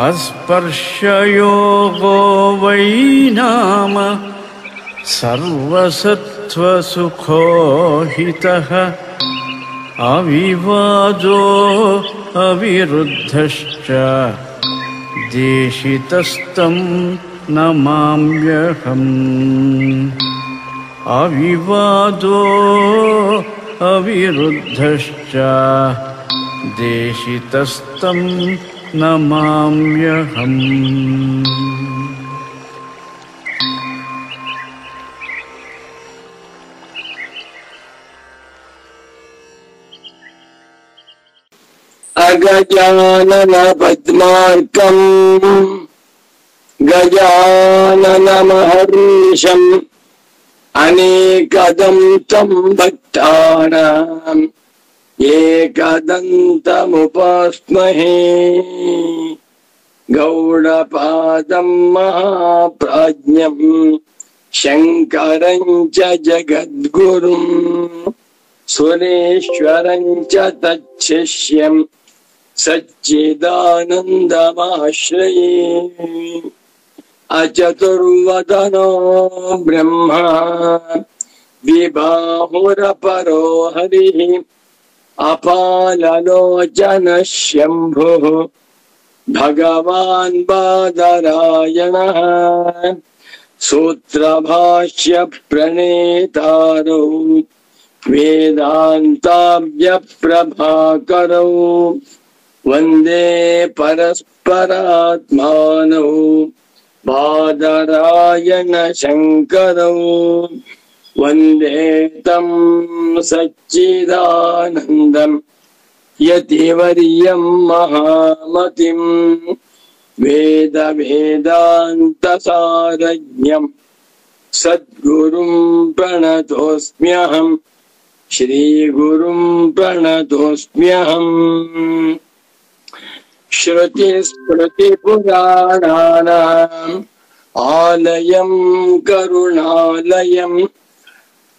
अस्पर्शयोगो वै नाम सर्वसत्त्वसुखो हितः अविवादो अविरुद्धश्च देशितस्तं नमाम्यहम्। अविवादो अविरुद्धश्च देशितस्तं नमाम्यहम्। अगजानन पद्मार्कम् गजाननमहर्निशम् अनेकदन्तं भक्तानाम् एकदन्तमुपास्महे। गौडपादं महाप्राज्ञं शङ्करं च जगद्गुरुं सुरेश्वरं च तच्छिष्यं सच्चिदानन्दमाश्रये। अचतुर्वदनो ब्रह्मा द्विबाहुरपरो हरिः अपाललोचनः शम्भुः भगवान् बादरायणः। सूत्रभाष्य प्रणेतारौ वेदान्ताव्यप्रभाकरौ वन्दे परस्परात्मानौ बादरायण शङ्करौ। वन्दे तं सच्चिदानन्दं यतिवर्यं महामतिं वेदवेदान्तसारज्ञं सद्गुरुं प्रणतोऽस्म्यहम्। श्रीगुरुं प्रणतोऽस्म्यहम्। श्रुतिस्मृतिपुराणानाम् आलयं करुणालयं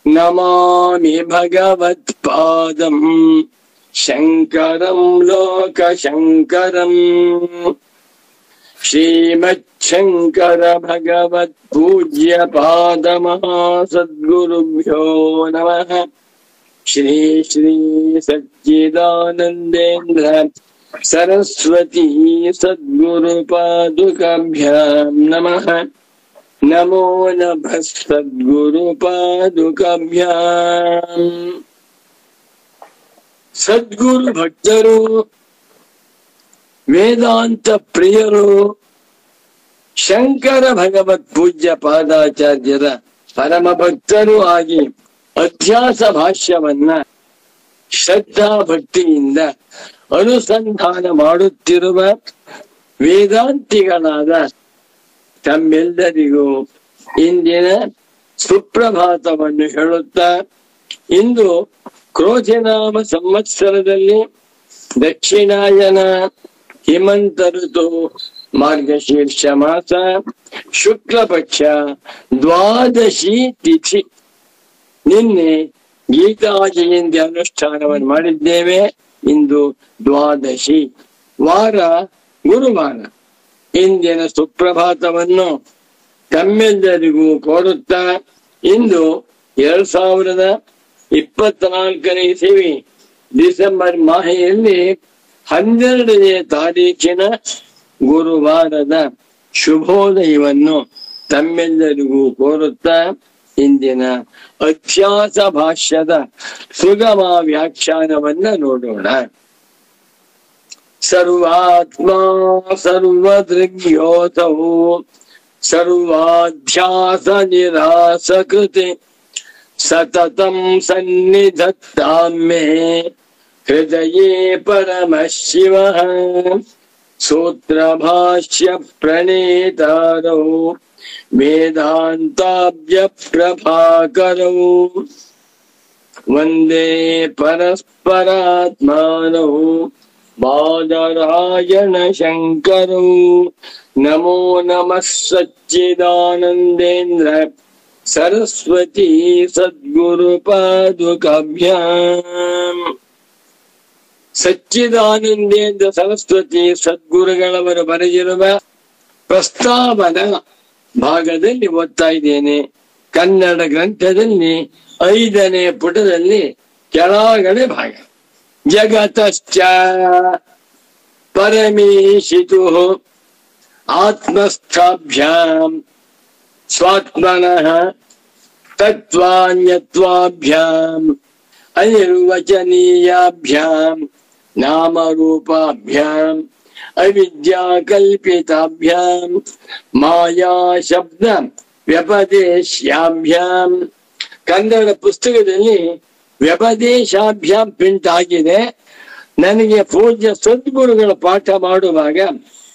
नमामि भगवत्पादं शङ्करं लोकशङ्करम्। श्रीमच्छङ्कर भगवत्पूज्यपादमहासद्गुरुभ्यो नमः। श्री श्री सच्चिदानन्देन्द्र सरस्वती सद्गुरुपादुकाभ्यां नमः। नमो नमः सद्गुरुपादुकाभ्यां। सद्गुरु भक्तರು ವೇದಾಂತ ಪ್ರಿಯರು ಶಂಕರ ಭಗವತ್ ಪೂಜ್ಯ ಪಾದಾಚಾರ್ಯರ ಪರಮ ಭಕ್ತರು ಆಗಿ ಅಧ್ಯಾಸ ಭಾಷ್ಯವನ್ನ ಶ್ರದ್ಧಾ ಭಕ್ತಿಯಿಂದ ಅನುಸಂಧಾನ ಮಾಡುತ್ತಿರುವ ವೇದಾಂತಿಗಳಾದ ತಮ್ಮೆಲ್ಲರಿಗೂ ಇಂದಿನ ಸುಪ್ರಭಾತವನ್ನು ಹೇಳುತ್ತಾ, ಇಂದು ಕ್ರೋಧಿನಾಮ ಸಂವತ್ಸರದಲ್ಲಿ ದಕ್ಷಿಣಾಯನ ಹಿಮಂತ ಋತು ಮಾರ್ಗಶೀರ್ಷ ಮಾಸ ಶುಕ್ಲ ಪಕ್ಷ ದ್ವಾದಶಿ ತಿಥಿ. ನಿನ್ನೆ ಗೀತಾ ಜಯಂತಿ ಅನುಷ್ಠಾನವನ್ನು ಮಾಡಿದ್ದೇವೆ. ಇಂದು ದ್ವಾದಶಿ ವಾರ ಗುರುವಾರ. ಇಂದಿನ ಸುಪ್ರಭಾತವನ್ನು ತಮ್ಮೆಲ್ಲರಿಗೂ ಕೋರುತ್ತಾ, ಇಂದು 2024ನೇ ಇಸವಿ ಡಿಸೆಂಬರ್ ಮಾಹೆಯಲ್ಲಿ 12ನೇ ತಾರೀಖಿನ ಗುರುವಾರದ ಶುಭೋದಯವನ್ನು ತಮ್ಮೆಲ್ಲರಿಗೂ ಕೋರುತ್ತಾ, ಇಂದಿನ ಅಧ್ಯಾಸ ಭಾಷ್ಯದ ಸುಗಮ ವ್ಯಾಖ್ಯಾನವನ್ನ ನೋಡೋಣ. ಸರ್ವಾತ್ಮ ಸರ್ವದೃಗ್ಯೋತೌ ಸರ್ವಾಧ್ಯಾಸ ನಿರಾಸಕೃತೆ ಸತತಂ ಸನ್ನಿಧತ್ತಾಂ ಮೇ ಹೃದಯೇ ಪರಮಶಿವಃ. ಸೂತ್ರಭಾಷ್ಯ ಪ್ರಣೇತಾರೌ ವೇದಾಂತಾವ್ಯಪ್ರಭಾಕರೌ ವಂದೇ ಪರಸ್ಪರಾತ್ಮಾನೌ ಬಾದರಾಯಣ ಶಂಕರೌ. ನಮೋ ನಮಃ ಸಚ್ಚಿದಾನಂದೇಂದ್ರ ಸರಸ್ವತಿ ಸದ್ಗುರು ಪಾದುಕಾಭ್ಯಾಂ. ಸಚ್ಚಿದಾನಂದೇಂದ್ರ ಸರಸ್ವತಿ ಸದ್ಗುರುಗಳವರು ಬರೆದಿರುವ ಪ್ರಸ್ತಾವನಾ ಭಾಗದಲ್ಲಿ ಓದ್ತಾ ಇದ್ದೇನೆ. ಕನ್ನಡ ಗ್ರಂಥದಲ್ಲಿ 5ನೇ ಪುಟದಲ್ಲಿ ಕೆಳಗಡೆ ಭಾಗ. ಜಗತಶ್ಚ ಪರಮೇಶಿತು ಆತ್ಮಸ್ಥಾಭ್ಯಾಂ ಸ್ವಾತ್ಮನಃ ತತ್ವಾನ್ಯತ್ವಾಭ್ಯಾಂ ಅನಿರ್ವಚನೀಯಾಭ್ಯಾಂ ನಾಮರೂಪಾಭ್ಯಾಂ ಅವಿದ್ಯಾಕಲ್ಪಿತಾಭ್ಯಾಂ ಮಾಯಾ ಶಬ್ದ ವ್ಯಪದೇಶ್ಯಾಭ್ಯಾಂ. ಕನ್ನಡ ಪುಸ್ತಕದಲ್ಲಿ ವ್ಯಪದೇಶಾಭ್ಯಾಂ ಪ್ರಿಂಟ್ ಆಗಿದೆ. ನನಗೆ ಪೂಜ್ಯ ಸದ್ಗುರುಗಳ ಪಾಠ ಮಾಡುವಾಗ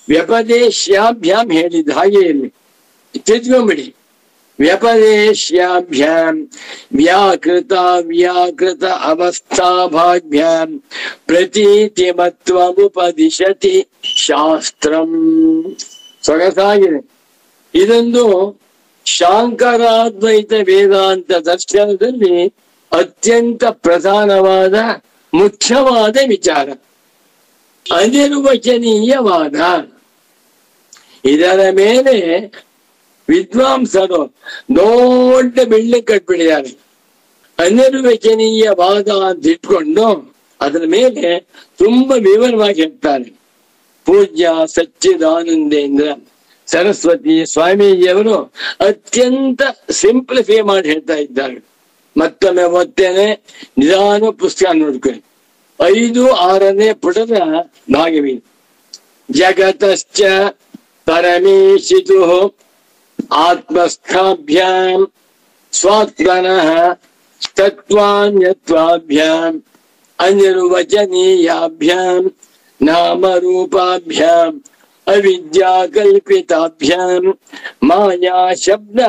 ವ್ಯಪದೇಶ್ಯಾಭ್ಯಾಂ ಹೇಳಿದ ಹಾಗೆ ಇಲ್ಲಿ ತಿದ್ಕೊಂಬಿಡಿ. ವ್ಯಪದೇಶ್ಯಾಭ್ಯಾಂ ವ್ಯಾಕೃತ ವ್ಯಾಕೃತ ಅವಸ್ಥಾಭಾಭ್ಯಾಂ ಪ್ರತೀತಿಮತ್ವಮುಪದಿಶತಿ ಶಾಸ್ತ್ರಂ. ಸೊಗಸಾಗಿದೆ. ಇದೊಂದು ಶಾಂಕರಾದ್ವೈತ ವೇದಾಂತ ದರ್ಶನದಲ್ಲಿ ಅತ್ಯಂತ ಪ್ರಧಾನವಾದ ಮುಖ್ಯವಾದ ವಿಚಾರ. ಅನಿರ್ವಚನೀಯವಾದ ಇದರ ಮೇಲೆ ವಿದ್ವಾಂಸರು ದೊಡ್ಡ ಬಿಲ್ಡಿಂಗ್ ಕಟ್ಬಿಟ್ಟಿದ್ದಾರೆ. ಅನಿರ್ವಚನೀಯವಾದ ಅಂತ ಇಟ್ಕೊಂಡು ಅದರ ಮೇಲೆ ತುಂಬಾ ವಿವರವಾಗಿ ಹೇಳ್ತಾರೆ. ಪೂಜ್ಯ ಸಚ್ಚಿದಾನಂದೇಂದ್ರ ಸರಸ್ವತಿ ಸ್ವಾಮೀಜಿಯವರು ಅತ್ಯಂತ ಸಿಂಪ್ಲಿಫೈ ಮಾಡಿ ಹೇಳ್ತಾ ಇದ್ದಾರೆ. ಮತ್ತೊಮ್ಮೆ ಓದ್ತೇನೆ, ನಿಧಾನ ಪುಸ್ತಕ ನೋಡ್ಕೊಳ್ಳಿ. 5-6ನೇ ಪುಟದ ಭಾಗವಿ. ಜಗತಶ್ಚ ಪರಮೇಶಿತು ಆತ್ಮಸ್ಥಾಭ್ಯಾಂ ಸ್ವಾತ್ಮನಃ ತತ್ವಾನ್ಯತ್ವಾಭ್ಯಾಂ ಅನಿರ್ವಚನೀಯಾಭ್ಯಾಂ ನಾಮರೂಪಾಭ್ಯಾಂ ಅವಿದ್ಯಾಕಲ್ಪಿತಾಭ್ಯಾಂ ಮಾಯಾ ಶಬ್ದ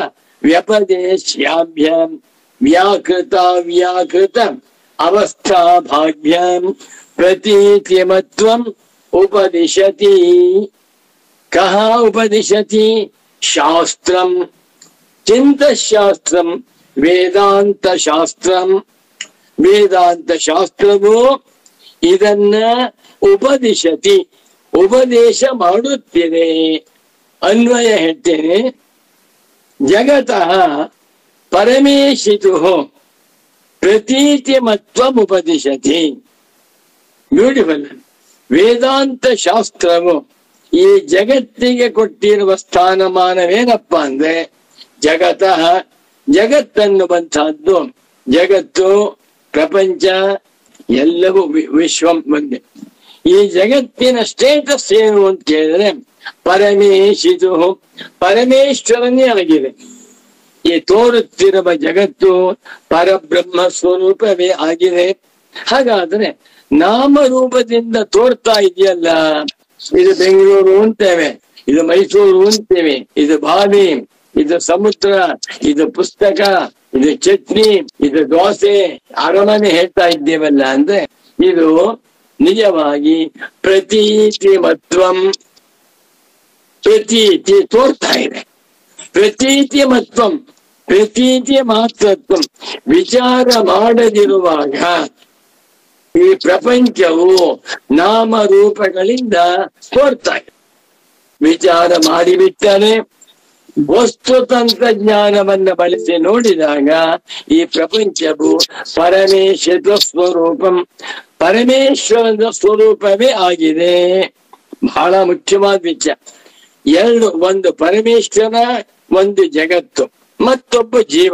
ವ್ಯಪದೇಶ್ಯಾಭ್ಯಾಂ ವ್ಯಾಕೃತ ವ್ಯಾಕೃತ ಅವಸ್ಥಾಭಾಭ್ಯಾಂ ಪ್ರತೀತಿಮತ್ವಂ ಉಪದಿಶತಿ. ಕಹ ಉಪದಿಶತಿ? ಶಾಸ್ತ್ರಂ ಚಿಂತಶಾಸ್ತ್ರಂ ವೇದಾಂತ ಶಾಸ್ತ್ರಂ. ವೇದಾಂತ ಶಾಸ್ತ್ರವು ಇದನ್ನ ಉಪದಿಶತಿ ಉಪದೇಶ ಮಾಡುತ್ತಿದೆ. ಅನ್ವಯ ಹೇಳ್ತೇನೆ. ಜಗತಃ ಪರಮೇಶಿತು ಪ್ರತೀತಿಮತ್ವಂ ಉಪದಿಶತಿ. ಬ್ಯೂಟಿಫುಲ್. ವೇದಾಂತ ಶಾಸ್ತ್ರವು ಈ ಜಗತ್ತಿಗೆ ಕೊಟ್ಟಿರುವ ಸ್ಥಾನಮಾನವೇನಪ್ಪ ಅಂದ್ರೆ ಜಗತಃ ಜಗತ್ತನ್ನುವಂತಹದ್ದು. ಜಗತ್ತು ಪ್ರಪಂಚ ಎಲ್ಲವೂ ವಿಶ್ವಂ ಒಂದೇ. ಈ ಜಗತ್ತಿನ ಸ್ಟೇಟಸ್ ಏನು ಅಂತ ಕೇಳಿದ್ರೆ ಪರಮೇಶಿತು ಪರಮೇಶ್ವರನೇ ಆಗಿದೆ. ಈ ತೋರುತ್ತಿರುವ ಜಗತ್ತು ಪರಬ್ರಹ್ಮ ಸ್ವರೂಪವೇ ಆಗಿದೆ. ಹಾಗಾದ್ರೆ ನಾಮರೂಪದಿಂದ ತೋರ್ತಾ ಇದೆಯಲ್ಲ, ಇದು ಬೆಂಗಳೂರು ಅಂತೇವೆ, ಇದು ಮೈಸೂರು ಅಂತೇವೆ, ಇದು ಬಾವಿ, ಇದು ಸಮುದ್ರ, ಇದು ಪುಸ್ತಕ, ಇದು ಚಟ್ನಿ, ಇದು ದೋಸೆ, ಅರಮನೆ ಹೇಳ್ತಾ ಇದ್ದೇವಲ್ಲ ಅಂದ್ರೆ ಇದು ನಿಜವಾಗಿ ಪ್ರತೀತಿಮತ್ವಂ. ಪ್ರತೀತಿ ತೋರ್ತಾ ಇದೆ. ಪ್ರತೀತಿಮತ್ವಂ ಪ್ರತೀತಿ ಮಾತ್ರತ್ವಂ. ವಿಚಾರ ಮಾಡದಿರುವಾಗ ಈ ಪ್ರಪಂಚವು ನಾಮರೂಪಗಳಿಂದ ತೋರ್ತಾ ಇದೆ. ವಿಚಾರ ಮಾಡಿಬಿಟ್ಟರೆ ವಸ್ತು ತಂತ್ರಜ್ಞಾನವನ್ನ ಬಳಸಿ ನೋಡಿದಾಗ ಈ ಪ್ರಪಂಚವು ಪರಮೇಶ್ವರ ಸ್ವರೂಪಂ ಪರಮೇಶ್ವರದ ಸ್ವರೂಪವೇ ಆಗಿದೆ. ಬಹಳ ಮುಖ್ಯವಾದ ವಿಚಾರ. ಎರಡು, ಒಂದು ಪರಮೇಶ್ವರ, ಒಂದು ಜಗತ್ತು, ಮತ್ತೊಬ್ಬ ಜೀವ.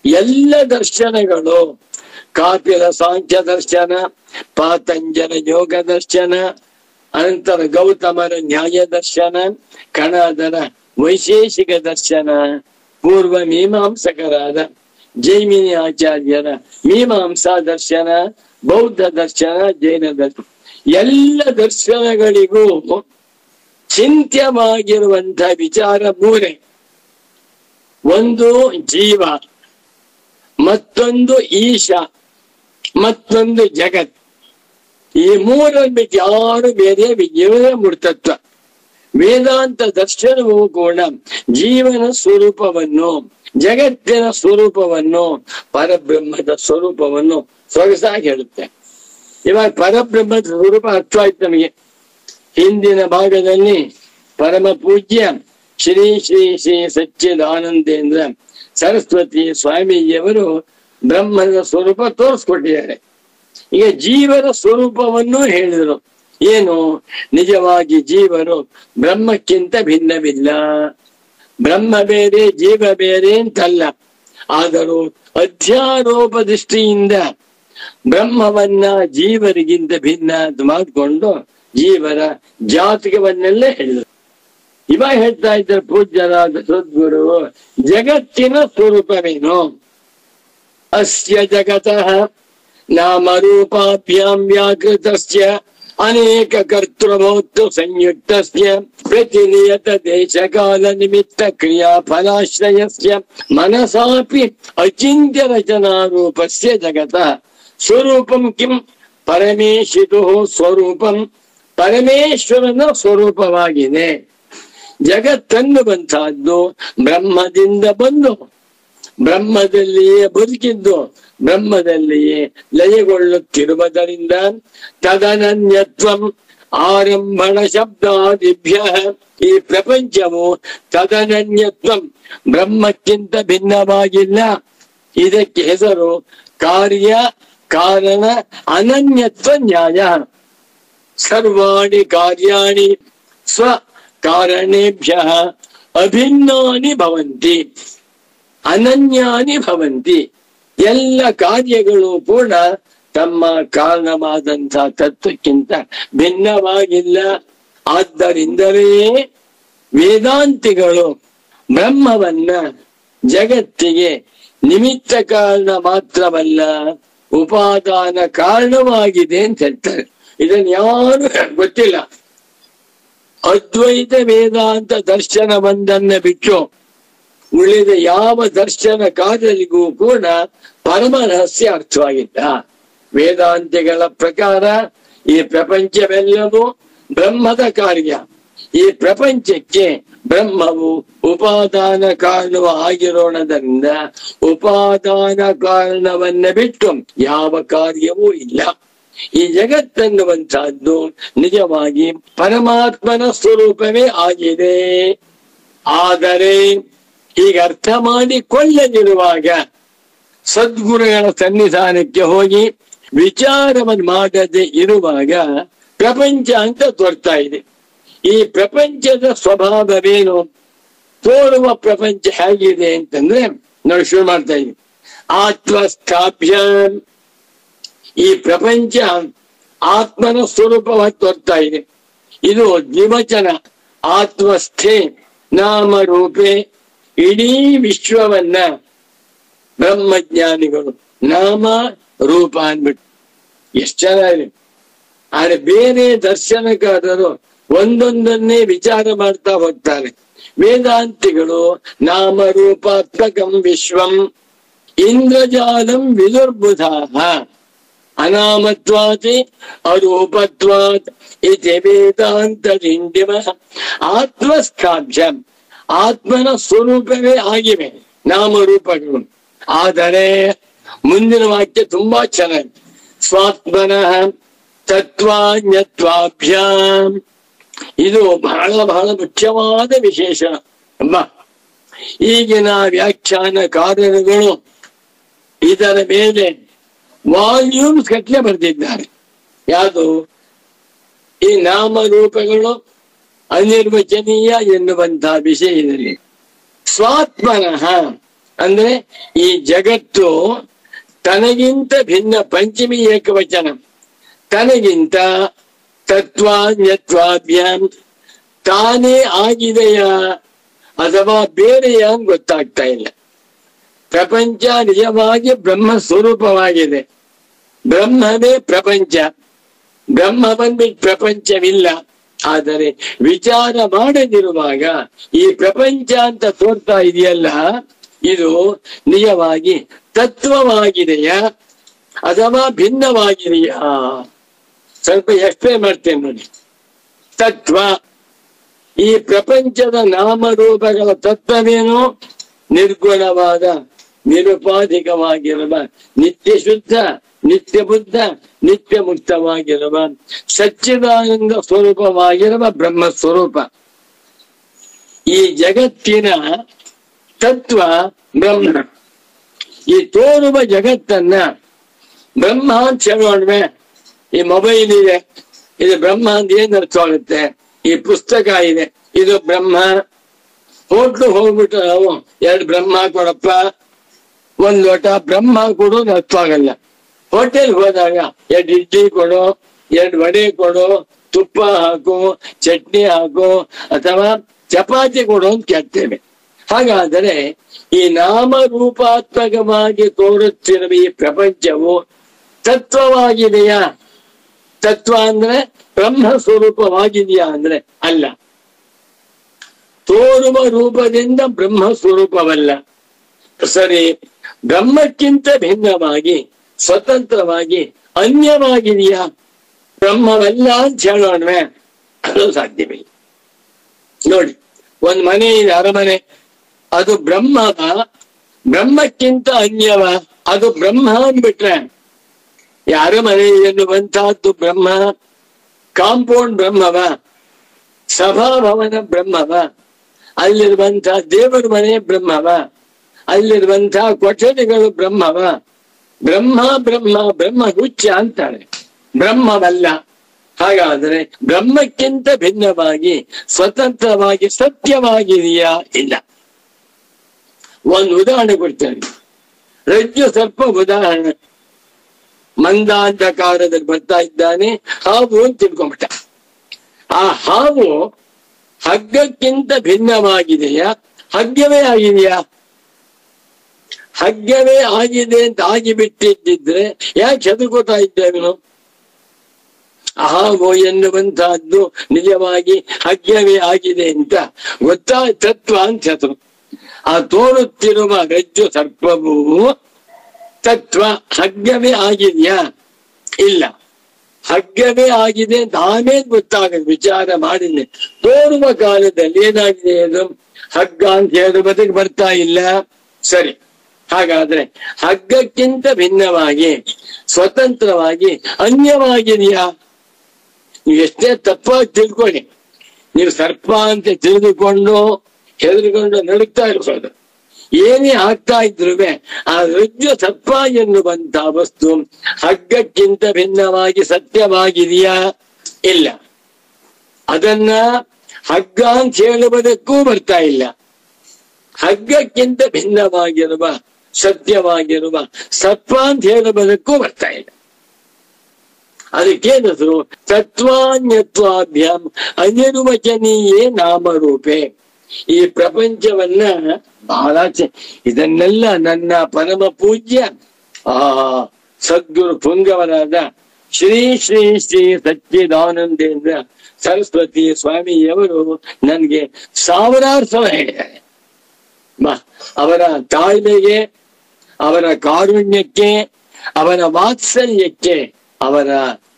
ಎಲ್ಲ ದರ್ಶನಗಳು ಕಾಪಿಲ ಸಾಂಖ್ಯ ದರ್ಶನ, ಪಾತಂಜಲ ಯೋಗ ದರ್ಶನ, ಅನಂತರ ಗೌತಮರ ನ್ಯಾಯ ದರ್ಶನ, ಕಣಾದರ ವೈಶೇಷಿಕ ದರ್ಶನ, ಪೂರ್ವ ಮೀಮಾಂಸಕರಾದ ಜೈಮಿನಿ ಆಚಾರ್ಯರ ಮೀಮಾಂಸಾ ದರ್ಶನ, ಬೌದ್ಧ ದರ್ಶನ, ಜೈನ ದರ್ಶನ, ಎಲ್ಲ ದರ್ಶನಗಳಿಗೂ ಚಿಂತ್ಯವಾಗಿರುವಂತಹ ವಿಚಾರ ಮೂರೇ. ಒಂದು ಜೀವ, ಮತ್ತೊಂದು ಈಶ, ಮತ್ತೊಂದು ಜಗತ್. ಈ ಮೂರನ್ನು ಬಿಟ್ಟು ಯಾರು ಬೇರೆ ಜೀವನ ಮೂರ್ತತ್ವ. ವೇದಾಂತ ದರ್ಶನವೂ ಕೂಡ ಜೀವನ ಸ್ವರೂಪವನ್ನು, ಜಗತ್ತಿನ ಸ್ವರೂಪವನ್ನು, ಪರಬ್ರಹ್ಮದ ಸ್ವರೂಪವನ್ನು ಸೊಗಸಾಗಿ ಹೇಳುತ್ತೆ. ಇವಾಗ ಪರಬ್ರಹ್ಮದ ಸ್ವರೂಪ ಅರ್ಥವಾಯ್ತು ನಮಗೆ. ಹಿಂದಿನ ಭಾಗದಲ್ಲಿ ಪರಮ ಪೂಜ್ಯ ಶ್ರೀ ಶ್ರೀ ಶ್ರೀ ಸಚ್ಚಿದಾನಂದೇಂದ್ರ ಸರಸ್ವತಿ ಸ್ವಾಮೀಜಿಯವರು ಬ್ರಹ್ಮನ ಸ್ವರೂಪ ತೋರಿಸ್ಕೊಟ್ಟಿದ್ದಾರೆ. ಈಗ ಜೀವನ ಸ್ವರೂಪವನ್ನು ಹೇಳಿದರು. ಏನು? ನಿಜವಾಗಿ ಜೀವರು ಬ್ರಹ್ಮಕ್ಕಿಂತ ಭಿನ್ನವಿಲ್ಲ. ಬ್ರಹ್ಮ ಬೇರೆ ಜೀವ ಬೇರೆ ಅಂತಲ್ಲ. ಆದರೂ ಅಧ್ಯಾರೋಪ ದೃಷ್ಟಿಯಿಂದ ಬ್ರಹ್ಮವನ್ನ ಜೀವರಿಗಿಂತ ಭಿನ್ನ ಅಂತ ಮಾಡಿಕೊಂಡು ಜೀವರ ಜಾತಕವನ್ನೆಲ್ಲ ಹೇಳಿದರು. ಇವಾಗ ಹೇಳ್ತಾ ಇದ್ದಾರೆ ಪೂಜ್ಯರಾದ ಸದ್ಗುರು, ಜಗತ್ತಿನ ಸ್ವರೂಪವೇನು? ಅಸ್ಯ ಜಗತಃ ನಾಮರೂಪಾಭ್ಯಾಂ ವ್ಯಾಕೃತಸ್ಯ ಅನೇಕ ಕರ್ತೃಭೋಕ್ತೃ ಸಂಯುಕ್ತಸ್ಯ ಪ್ರತಿನಿಯತ ದೇಶಕಾಲ ನಿಮಿತ್ತ ಕ್ರಿಯಾ ಫಲಾಶ್ರಯಸ್ಯ ಮನಸಾಪಿ ಅಚಿಂತ್ಯ ರಚನಾರೂಪಸ್ಯ ಜಗತಃ ಸ್ವರೂಪಂ ಕಿಂ ಪರಮೇಶಿತು ಸ್ವರೂಪಂ. ಪರಮೇಶ್ವರನ ಸ್ವರೂಪವಾಗಿದೆ. ಜಗತ್ತನ್ನುವಂತಹದ್ದು ಬ್ರಹ್ಮದಿಂದ ಬಂದು ಬ್ರಹ್ಮದಲ್ಲಿಯೇ ಬದುಕಿದ್ದು ಬ್ರಹ್ಮದಲ್ಲಿಯೇ ಲಯಗೊಳ್ಳುತ್ತಿರುವುದರಿಂದ ತದನನ್ಯತ್ವಂ ಆರಂಭಣ ಶಬ್ದಾದಿಭ್ಯ, ಈ ಪ್ರಪಂಚವು ತದನನ್ಯತ್ವಂ ಬ್ರಹ್ಮಕ್ಕಿಂತ ಭಿನ್ನವಾಗಿಲ್ಲ. ಇದಕ್ಕೆ ಹೆಸರು ಕಾರ್ಯ ಕಾರಣ ಅನನ್ಯತ್ವ ನ್ಯಾಯ. ಸರ್ವಾಣಿ ಕಾರ್ಯಾಣಿ ಸ್ವ ಕಾರಣೇಭ್ಯ ಅಭಿನ್ನಾನಿ ಭವಂತಿ ಅನನ್ಯಾನಿ ಭವಂತಿ. ಎಲ್ಲ ಕಾರ್ಯಗಳು ಕೂಡ ತಮ್ಮ ಕಾರಣವಾದಂತಹ ತತ್ವಕ್ಕಿಂತ ಭಿನ್ನವಾಗಿಲ್ಲ. ಆದ್ದರಿಂದಲೇ ವೇದಾಂತಿಗಳು ಬ್ರಹ್ಮವನ್ನ ಜಗತ್ತಿಗೆ ನಿಮಿತ್ತ ಕಾರಣ ಮಾತ್ರವಲ್ಲ, ಉಪಾದಾನ ಕಾರಣವಾಗಿದೆ ಅಂತ ಹೇಳ್ತಾರೆ. ಇದನ್ನು ಯಾರು ಗೊತ್ತಿಲ್ಲ. ಅದ್ವೈತ ವೇದಾಂತ ದರ್ಶನವೊಂದನ್ನ ಬಿಟ್ಟು ಉಳಿದ ಯಾವ ದರ್ಶನಕಾರರಿಗೂ ಕೂಡ ಪರಮ ರಹಸ್ಯ ಅರ್ಥವಾಗಿಲ್ಲ. ವೇದಾಂತಿಗಳ ಪ್ರಕಾರ ಈ ಪ್ರಪಂಚವೆಲ್ಲವೂ ಬ್ರಹ್ಮದ ಕಾರ್ಯ. ಈ ಪ್ರಪಂಚಕ್ಕೆ ಬ್ರಹ್ಮವು ಉಪಾದಾನ ಕಾರಣವು ಆಗಿರೋಣದರಿಂದ ಉಪಾದಾನ ಕಾರಣವನ್ನ ಬಿಟ್ಟು ಯಾವ ಕಾರ್ಯವೂ ಇಲ್ಲ. ಈ ಜಗತ್ತನ್ನುವಂತಹದ್ದು ನಿಜವಾಗಿ ಪರಮಾತ್ಮನ ಸ್ವರೂಪವೇ ಆಗಿದೆ. ಆದರೆ ಈಗ ಅರ್ಥ ಮಾಡಿಕೊಳ್ಳದಿರುವಾಗ ಸದ್ಗುರುಗಳ ಸನ್ನಿಧಾನಕ್ಕೆ ಹೋಗಿ ವಿಚಾರವನ್ನು ಮಾಡದೆ ಇರುವಾಗ ಪ್ರಪಂಚ ಅಂತ ತೋರ್ತಾ ಇದೆ. ಈ ಪ್ರಪಂಚದ ಸ್ವಭಾವವೇನು? ತೋರುವ ಪ್ರಪಂಚ ಹೇಗಿದೆ ಅಂತಂದ್ರೆ ನಾವು ಶುರು ಮಾಡ್ತಾ ಇದ್ದೀವಿ. ಆತ್ಮಸ್ಥಾಭ್ಯ, ಈ ಪ್ರಪಂಚ ಆತ್ಮನ ಸ್ವರೂಪವಾಗಿ ತೋರ್ತಾ ಇದೆ. ಇದು ದ್ವಿವಚನ. ಆತ್ಮಸ್ಥೆ ನಾಮರೂಪೆ. ಇಡೀ ವಿಶ್ವವನ್ನ ಬ್ರಹ್ಮಜ್ಞಾನಿಗಳು ನಾಮ ರೂಪ ಅಂದ್ಬಿಟ್ಟು ಎಷ್ಟು ಚೆನ್ನಾಗಿದೆ. ಆದ್ರೆ ಬೇರೆ ದರ್ಶನಕಾರರು ಒಂದೊಂದನ್ನೇ ವಿಚಾರ ಮಾಡ್ತಾ ಹೋಗ್ತಾರೆ. ವೇದಾಂತಿಗಳು ನಾಮರೂಪಾತ್ಮಕಂ ವಿಶ್ವಂ ಇಂದ್ರಜಾಲಂ ವಿದುರ್ಬುಧಾಃ ಅನಾಮತ್ವಾತ್ ಅರೂಪತ್ವಾತ್ ಇತಿ ವೇದಾಂತದಿಂಡಿಮಃ. ಆತ್ಮಸ್ಥಾಭ್ಯಂ, ಆತ್ಮನ ಸ್ವರೂಪವೇ ಆಗಿವೆ ನಾಮರೂಪಗಳು. ಆದರೆ ಮುಂದಿನ ವಾಕ್ಯ ತುಂಬಾ ಚೆನ್ನಾಗಿ, ಸ್ವಾತ್ಮನಃ ತತ್ವಾನ್ಯತ್ವಾಭ್ಯಾಂ. ಇದು ಬಹಳ ಬಹಳ ಮುಖ್ಯವಾದ ವಿಶೇಷಣ. ಈಗಿನ ವ್ಯಾಖ್ಯಾನಕಾರರುಗಳು ಇದರ ಮೇಲೆ ವಾಲ್ಯೂಮ್ಸ್ ಗಟ್ಟಲೆ ಬರೆದಿದ್ದಾರೆ. ಯಾವುದು? ಈ ನಾಮರೂಪಗಳು ಅನಿರ್ವಚನೀಯ ಎನ್ನುವಂತಹ ವಿಷಯದಲ್ಲಿ ಸ್ವಾತ್ಮನಃ ಅಂದ್ರೆ ಈ ಜಗತ್ತು ತನಗಿಂತ ಭಿನ್ನ, ಪಂಚಮಿ ಏಕವಚನ, ತನಗಿಂತ ತತ್ವಾನ್ಯತ್ವಾಭ್ಯಾಂ, ತಾನೇ ಆಗಿದೆಯಾ ಅಥವಾ ಬೇರೆಯಾ ಅಂತ ಗೊತ್ತಾಗ್ತಾ ಇಲ್ಲ. ಪ್ರಪಂಚ ನಿಜವಾಗಿ ಬ್ರಹ್ಮ ಸ್ವರೂಪವಾಗಿದೆ. ಬ್ರಹ್ಮವೇ ಪ್ರಪಂಚ. ಬ್ರಹ್ಮ ಬಂದ್ಬಿಟ್ಟು ಪ್ರಪಂಚವಿಲ್ಲ. ಆದರೆ ವಿಚಾರ ಮಾಡದಿರುವಾಗ ಈ ಪ್ರಪಂಚ ಅಂತ ತೋರ್ತಾ ಇದೆಯಲ್ಲ, ಇದು ನಿಜವಾಗಿ ತತ್ವವಾಗಿದೆಯಾ ಅಥವಾ ಭಿನ್ನವಾಗಿದೆಯಾ? ಸ್ವಲ್ಪ ಎಕ್ಸ್ಪ್ಲೇನ್ ಮಾಡ್ತೇನೆ ನೋಡಿ. ತತ್ವ, ಈ ಪ್ರಪಂಚದ ನಾಮರೂಪಗಳ ತತ್ವವೇನು? ನಿರ್ಗುಣವಾದ ನಿರುಪಾಧಿಕವಾಗಿರುವ ನಿತ್ಯ ಶುದ್ಧ ನಿತ್ಯ ಬುದ್ಧ, ನಿತ್ಯ ಮುಕ್ತವಾಗಿರುವ ಸಚ್ಚಿದಾನಂದ ಸ್ವರೂಪವಾಗಿರುವ ಬ್ರಹ್ಮ ಸ್ವರೂಪ. ಈ ಜಗತ್ತಿನ ತತ್ವ ಬ್ರಹ್ಮ. ಈ ತೋರುವ ಜಗತ್ತನ್ನ ಬ್ರಹ್ಮ ಅಂತ ಹೇಳೋಣ್ವೆ. ಈ ಮೊಬೈಲ್ ಇದೆ, ಇದು ಬ್ರಹ್ಮ ಅಂತ ಏನ್ ಅರ್ಥವಾಗುತ್ತೆ? ಈ ಪುಸ್ತಕ ಇದೆ, ಇದು ಬ್ರಹ್ಮ. ಹೋಟ್ಲು ಹೋಗ್ಬಿಟ್ಟು ನಾವು 2 ಬ್ರಹ್ಮ ಕೊಡಪ್ಪ, 1 ಲೋಟ ಬ್ರಹ್ಮ ಕೊಡೋದು ಅರ್ಥವಾಗಲ್ಲ. ಹೋಟೆಲ್ ಹೋದಾಗ 2 ಇಡ್ಲಿ ಕೊಡು, 2 ವಡೆ ಕೊಡು, ತುಪ್ಪ ಹಾಕು, ಚಟ್ನಿ ಹಾಕು, ಅಥವಾ ಚಪಾತಿ ಕೊಡು ಅಂತ ಕೇಳ್ತೇವೆ. ಹಾಗಾದರೆ ಈ ನಾಮರೂಪಾತ್ಮಕವಾಗಿ ತೋರುತ್ತಿರುವ ಈ ಪ್ರಪಂಚವು ತತ್ವವಾಗಿದೆಯಾ? ತತ್ವ ಅಂದ್ರೆ ಬ್ರಹ್ಮ ಸ್ವರೂಪವಾಗಿದೆಯಾ ಅಂದ್ರೆ ಅಲ್ಲ. ತೋರುವ ರೂಪದಿಂದ ಬ್ರಹ್ಮ ಸ್ವರೂಪವಲ್ಲ. ಸರಿ, ಬ್ರಹ್ಮಕ್ಕಿಂತ ಭಿನ್ನವಾಗಿ ಸ್ವತಂತ್ರವಾಗಿ ಅನ್ಯವಾಗಿದೆಯಾ? ಬ್ರಹ್ಮವಲ್ಲ ಅಂತ ಹೇಳೋಣ್ವೆ, ಅದು ಸಾಧ್ಯವಿಲ್ಲ. ನೋಡಿ, ಒಂದ್ ಮನೆ ಇದೆ, ಅರಮನೆ, ಅದು ಬ್ರಹ್ಮವ? ಬ್ರಹ್ಮಕ್ಕಿಂತ ಅನ್ಯವ? ಅದು ಬ್ರಹ್ಮ ಅಂದ್ಬಿಟ್ರೆ ಈ ಅರಮನೆ ಎನ್ನುವಂತಹದ್ದು ಬ್ರಹ್ಮ? ಕಾಂಪೌಂಡ್ ಬ್ರಹ್ಮವ? ಸಭಾಭವನ ಬ್ರಹ್ಮವ? ಅಲ್ಲಿರುವಂತಹ ದೇವರ ಮನೆ ಬ್ರಹ್ಮವ? ಅಲ್ಲಿರುವಂತಹ ಕೊಠಡಿಗಳು ಬ್ರಹ್ಮವ? ಬ್ರಹ್ಮ ಬ್ರಹ್ಮ ಬ್ರಹ್ಮ ಹುಚ್ಚ ಅಂತಾರೆ, ಬ್ರಹ್ಮವಲ್ಲ. ಹಾಗಾದ್ರೆ ಬ್ರಹ್ಮಕ್ಕಿಂತ ಭಿನ್ನವಾಗಿ ಸ್ವತಂತ್ರವಾಗಿ ಸತ್ಯವಾಗಿದೆಯಾ? ಇಲ್ಲ. ಒಂದು ಉದಾಹರಣೆ ಕೊಡ್ತೇನೆ. ರಜ್ಜು ಸರ್ಪ ಉದಾಹರಣೆ. ಮಂದಾಂಧಕಾರದಲ್ಲಿ ಬರ್ತಾ ಇದ್ದಾನೆ, ಹಾವು ಅಂತ ತಿಳ್ಕೊಂಬಿಟ್ಟ. ಆ ಹಾವು ಹಗ್ಗಕ್ಕಿಂತ ಭಿನ್ನವಾಗಿದೆಯಾ? ಹಗ್ಗವೇ ಆಗಿದೆಯಾ? ಹಗ್ಗವೇ ಆಗಿದೆ ಅಂತ ಆಗಿಬಿಟ್ಟಿದ್ದಿದ್ರೆ ಯಾಕೆ ಹೆದರ್ಕೋತಾ ಇದ್ದೇವೆ? ಹಾವು ಎನ್ನುವಂತಹದ್ದು ನಿಜವಾಗಿ ಹಗ್ಗವೇ ಆಗಿದೆ ಅಂತ ತತ್ವ ಅಂತ ಹೆಸರು. ಆ ತೋರುತ್ತಿರುವ ರಜ್ಜು ಸರ್ಪವು ತತ್ವ ಹಗ್ಗವೇ ಆಗಿದೆಯಾ? ಇಲ್ಲ. ಹಗ್ಗವೇ ಆಗಿದೆ ಅಂತ ಆಮೇಲೆ ಗೊತ್ತಾಗದು, ವಿಚಾರ ಮಾಡಿದೆ. ತೋರುವ ಕಾಲದಲ್ಲಿ ಏನಾಗಿದೆ? ಅದು ಹಗ್ಗ ಅಂತ ಹೇಳುವುದಕ್ಕೆ ಬರ್ತಾ ಇಲ್ಲ. ಸರಿ, ಹಾಗಾದ್ರೆ ಹಗ್ಗಕ್ಕಿಂತ ಭಿನ್ನವಾಗಿ ಸ್ವತಂತ್ರವಾಗಿ ಅನ್ಯವಾಗಿದೆಯಾ? ನೀವು ಎಷ್ಟೇ ತಪ್ಪಾಗಿ ತಿಳ್ಕೊಳ್ಳಿ, ನೀವು ಸರ್ಪ ಅಂತ ತಿಳಿದುಕೊಂಡು ಹೆದರ್ಕೊಂಡು ನಡುಕ್ತಾ ಇರ್ಬೋದು. ಏನೇ ಆಗ್ತಾ ಇದ್ರು ಆ ರಜ್ಜು ಸರ್ಪ ಎನ್ನುವಂತ ವಸ್ತು ಹಗ್ಗಕ್ಕಿಂತ ಭಿನ್ನವಾಗಿ ಸತ್ಯವಾಗಿದೆಯಾ? ಇಲ್ಲ. ಅದನ್ನ ಹಗ್ಗ ಅಂತ ಹೇಳುವುದಕ್ಕೂ ಬರ್ತಾ ಇಲ್ಲ. ಹಗ್ಗಕ್ಕಿಂತ ಭಿನ್ನವಾಗಿರುವ ಸತ್ಯವಾಗಿರುವ ಸರ್ಪ ಅಂತ ಹೇಳುವುದಕ್ಕೂ ಬರ್ತಾ ಇಲ್ಲ. ಅದಕ್ಕೇನದು? ತತ್ವಾನ್ಯತ್ವಾಭ್ಯಾಂ ಅನಿರ್ವಚನೀಯೇ ನಾಮರೂಪೆ. ಈ ಪ್ರಪಂಚವನ್ನ ಬಹಳ ಇದನ್ನೆಲ್ಲ ನನ್ನ ಪರಮ ಪೂಜ್ಯ ಸದ್ಗುರು ಪುಂಗವರಾದ ಶ್ರೀ ಶ್ರೀ ಶ್ರೀ ಸಚ್ಚಿದಾನಂದೇಂದ್ರ ಸರಸ್ವತಿ ಸ್ವಾಮಿಯವರು ನನ್ಗೆ ಸಾವಿರಾರು ಸಲ ಹೇಳಿದ್ದಾರೆ. ಅವರ ತಾಳ್ಮೆಗೆ, ಅವರ ಕಾರುಣ್ಯಕ್ಕೆ, ಅವರ ವಾತ್ಸಲ್ಯಕ್ಕೆ, ಅವರ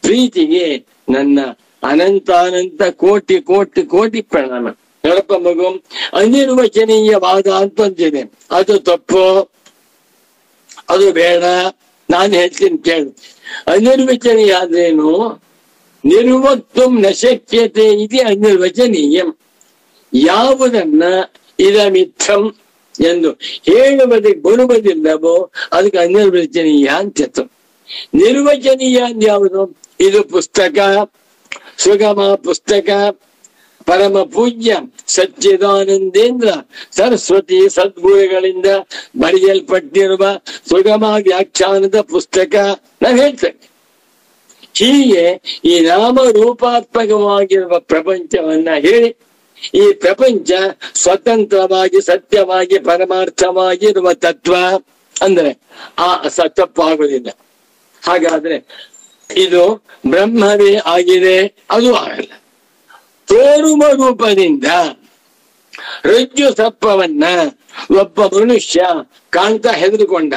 ಪ್ರೀತಿಗೆ ನನ್ನ ಅನಂತಾನಂತ ಕೋಟಿ ಕೋಟಿ ಕೋಟಿ ಪ್ರಣಾಮ. ನೋಡಪ್ಪ ಮಗು, ಅನಿರ್ವಚನೀಯವಾದ ಅಂತ ಒಂದಿದೆ, ಅದು ತಪ್ಪು, ಅದು ಬೇಡ. ನಾನು ಹೇಳ್ತೀನಿ ಕೇಳು. ಅನಿರ್ವಚನೀಯ ಆದ್ರೇನು? ನಿರ್ವಕ್ತು ನ ಶಕ್ಯತೆ ಇದೆ ಅನಿರ್ವಚನೀಯಂ. ಯಾವುದನ್ನ ಇದಮಿತ್ತಂ ಎಂದು ಹೇಳುವುದಕ್ಕೆ ಬರುವುದಿಲ್ಲವೋ ಅದಕ್ಕೆ ಅನಿರ್ವಚನೀಯ ಅಂತ. ನಿರ್ವಚನೀಯ ಅಂತ ಯಾವುದು? ಇದು ಪುಸ್ತಕ, ಸುಗಮ ಪುಸ್ತಕ, ಪರಮ ಪೂಜ್ಯ ಸಚ್ಚಿದಾನಂದೇಂದ್ರ ಸರಸ್ವತಿ ಸದ್ಗುರುಗಳಿಂದ ಬರೆಯಲ್ಪಟ್ಟಿರುವ ಸುಗಮ ವ್ಯಾಖ್ಯಾನದ ಪುಸ್ತಕ ನಾವು ಹೇಳ್ತೇವೆ. ಹೀಗೆ ಈ ನಾಮರೂಪಾತ್ಮಕವಾಗಿರುವ ಪ್ರಪಂಚವನ್ನ ಹೇಳಿ, ಈ ಪ್ರಪಂಚ ಸ್ವತಂತ್ರವಾಗಿ ಸತ್ಯವಾಗಿ ಪರಮಾರ್ಥವಾಗಿರುವ ತತ್ವ ಅಂದ್ರೆ ತಪ್ಪಾಗುವುದಿಲ್ಲ. ಹಾಗಾದ್ರೆ ಇದು ಬ್ರಹ್ಮವೇ ಆಗಿದೆ, ಅದು ಆಗಲ್ಲ. ತೋರುವ ರೂಪದಿಂದ ರಜ್ಜು ಸರ್ಪವನ್ನ ಒಬ್ಬ ಮನುಷ್ಯ ಕಾಣ್ತಾ ಹೆದರ್ಕೊಂಡ.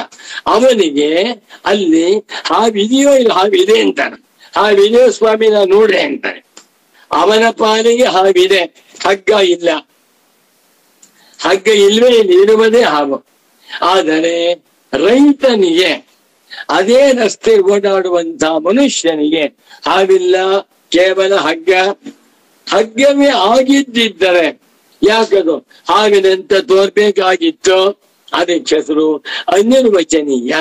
ಅವನಿಗೆ ಅಲ್ಲಿ ಹಾವಿದೆಯೋ ಇಲ್ಲ, ಹಾವಿದೆ ಅಂತಾನೆ. ಹಾವಿದೆ ಸ್ವಾಮಿ, ನಾ ನೋಡ್ರೆ ಅಂತಾನೆ. ಅವನ ಪಾಲಿಗೆ ಹಾವಿದೆ, ಹಗ್ಗ ಇಲ್ಲ. ಹಗ್ಗ ಇಲ್ವೇ ಇಲ್ಲ, ಇರುವುದೇ ಹಾವು. ಆದರೆ ರೈತನಿಗೆ ಅದೇ ರಸ್ತೆ ಓಡಾಡುವಂತ ಮನುಷ್ಯನಿಗೆ ಹಾವಿಲ್ಲ, ಕೇವಲ ಹಗ್ಗವೇ ಆಗಿದ್ದಿದ್ದರೆ ಯಾಕದು ಹಾವಿನಂತ ತೋರ್ಬೇಕಾಗಿತ್ತು. ಅದಕ್ಕೆ ಹೆಸರು ಅನಿರ್ವಚನೀಯ.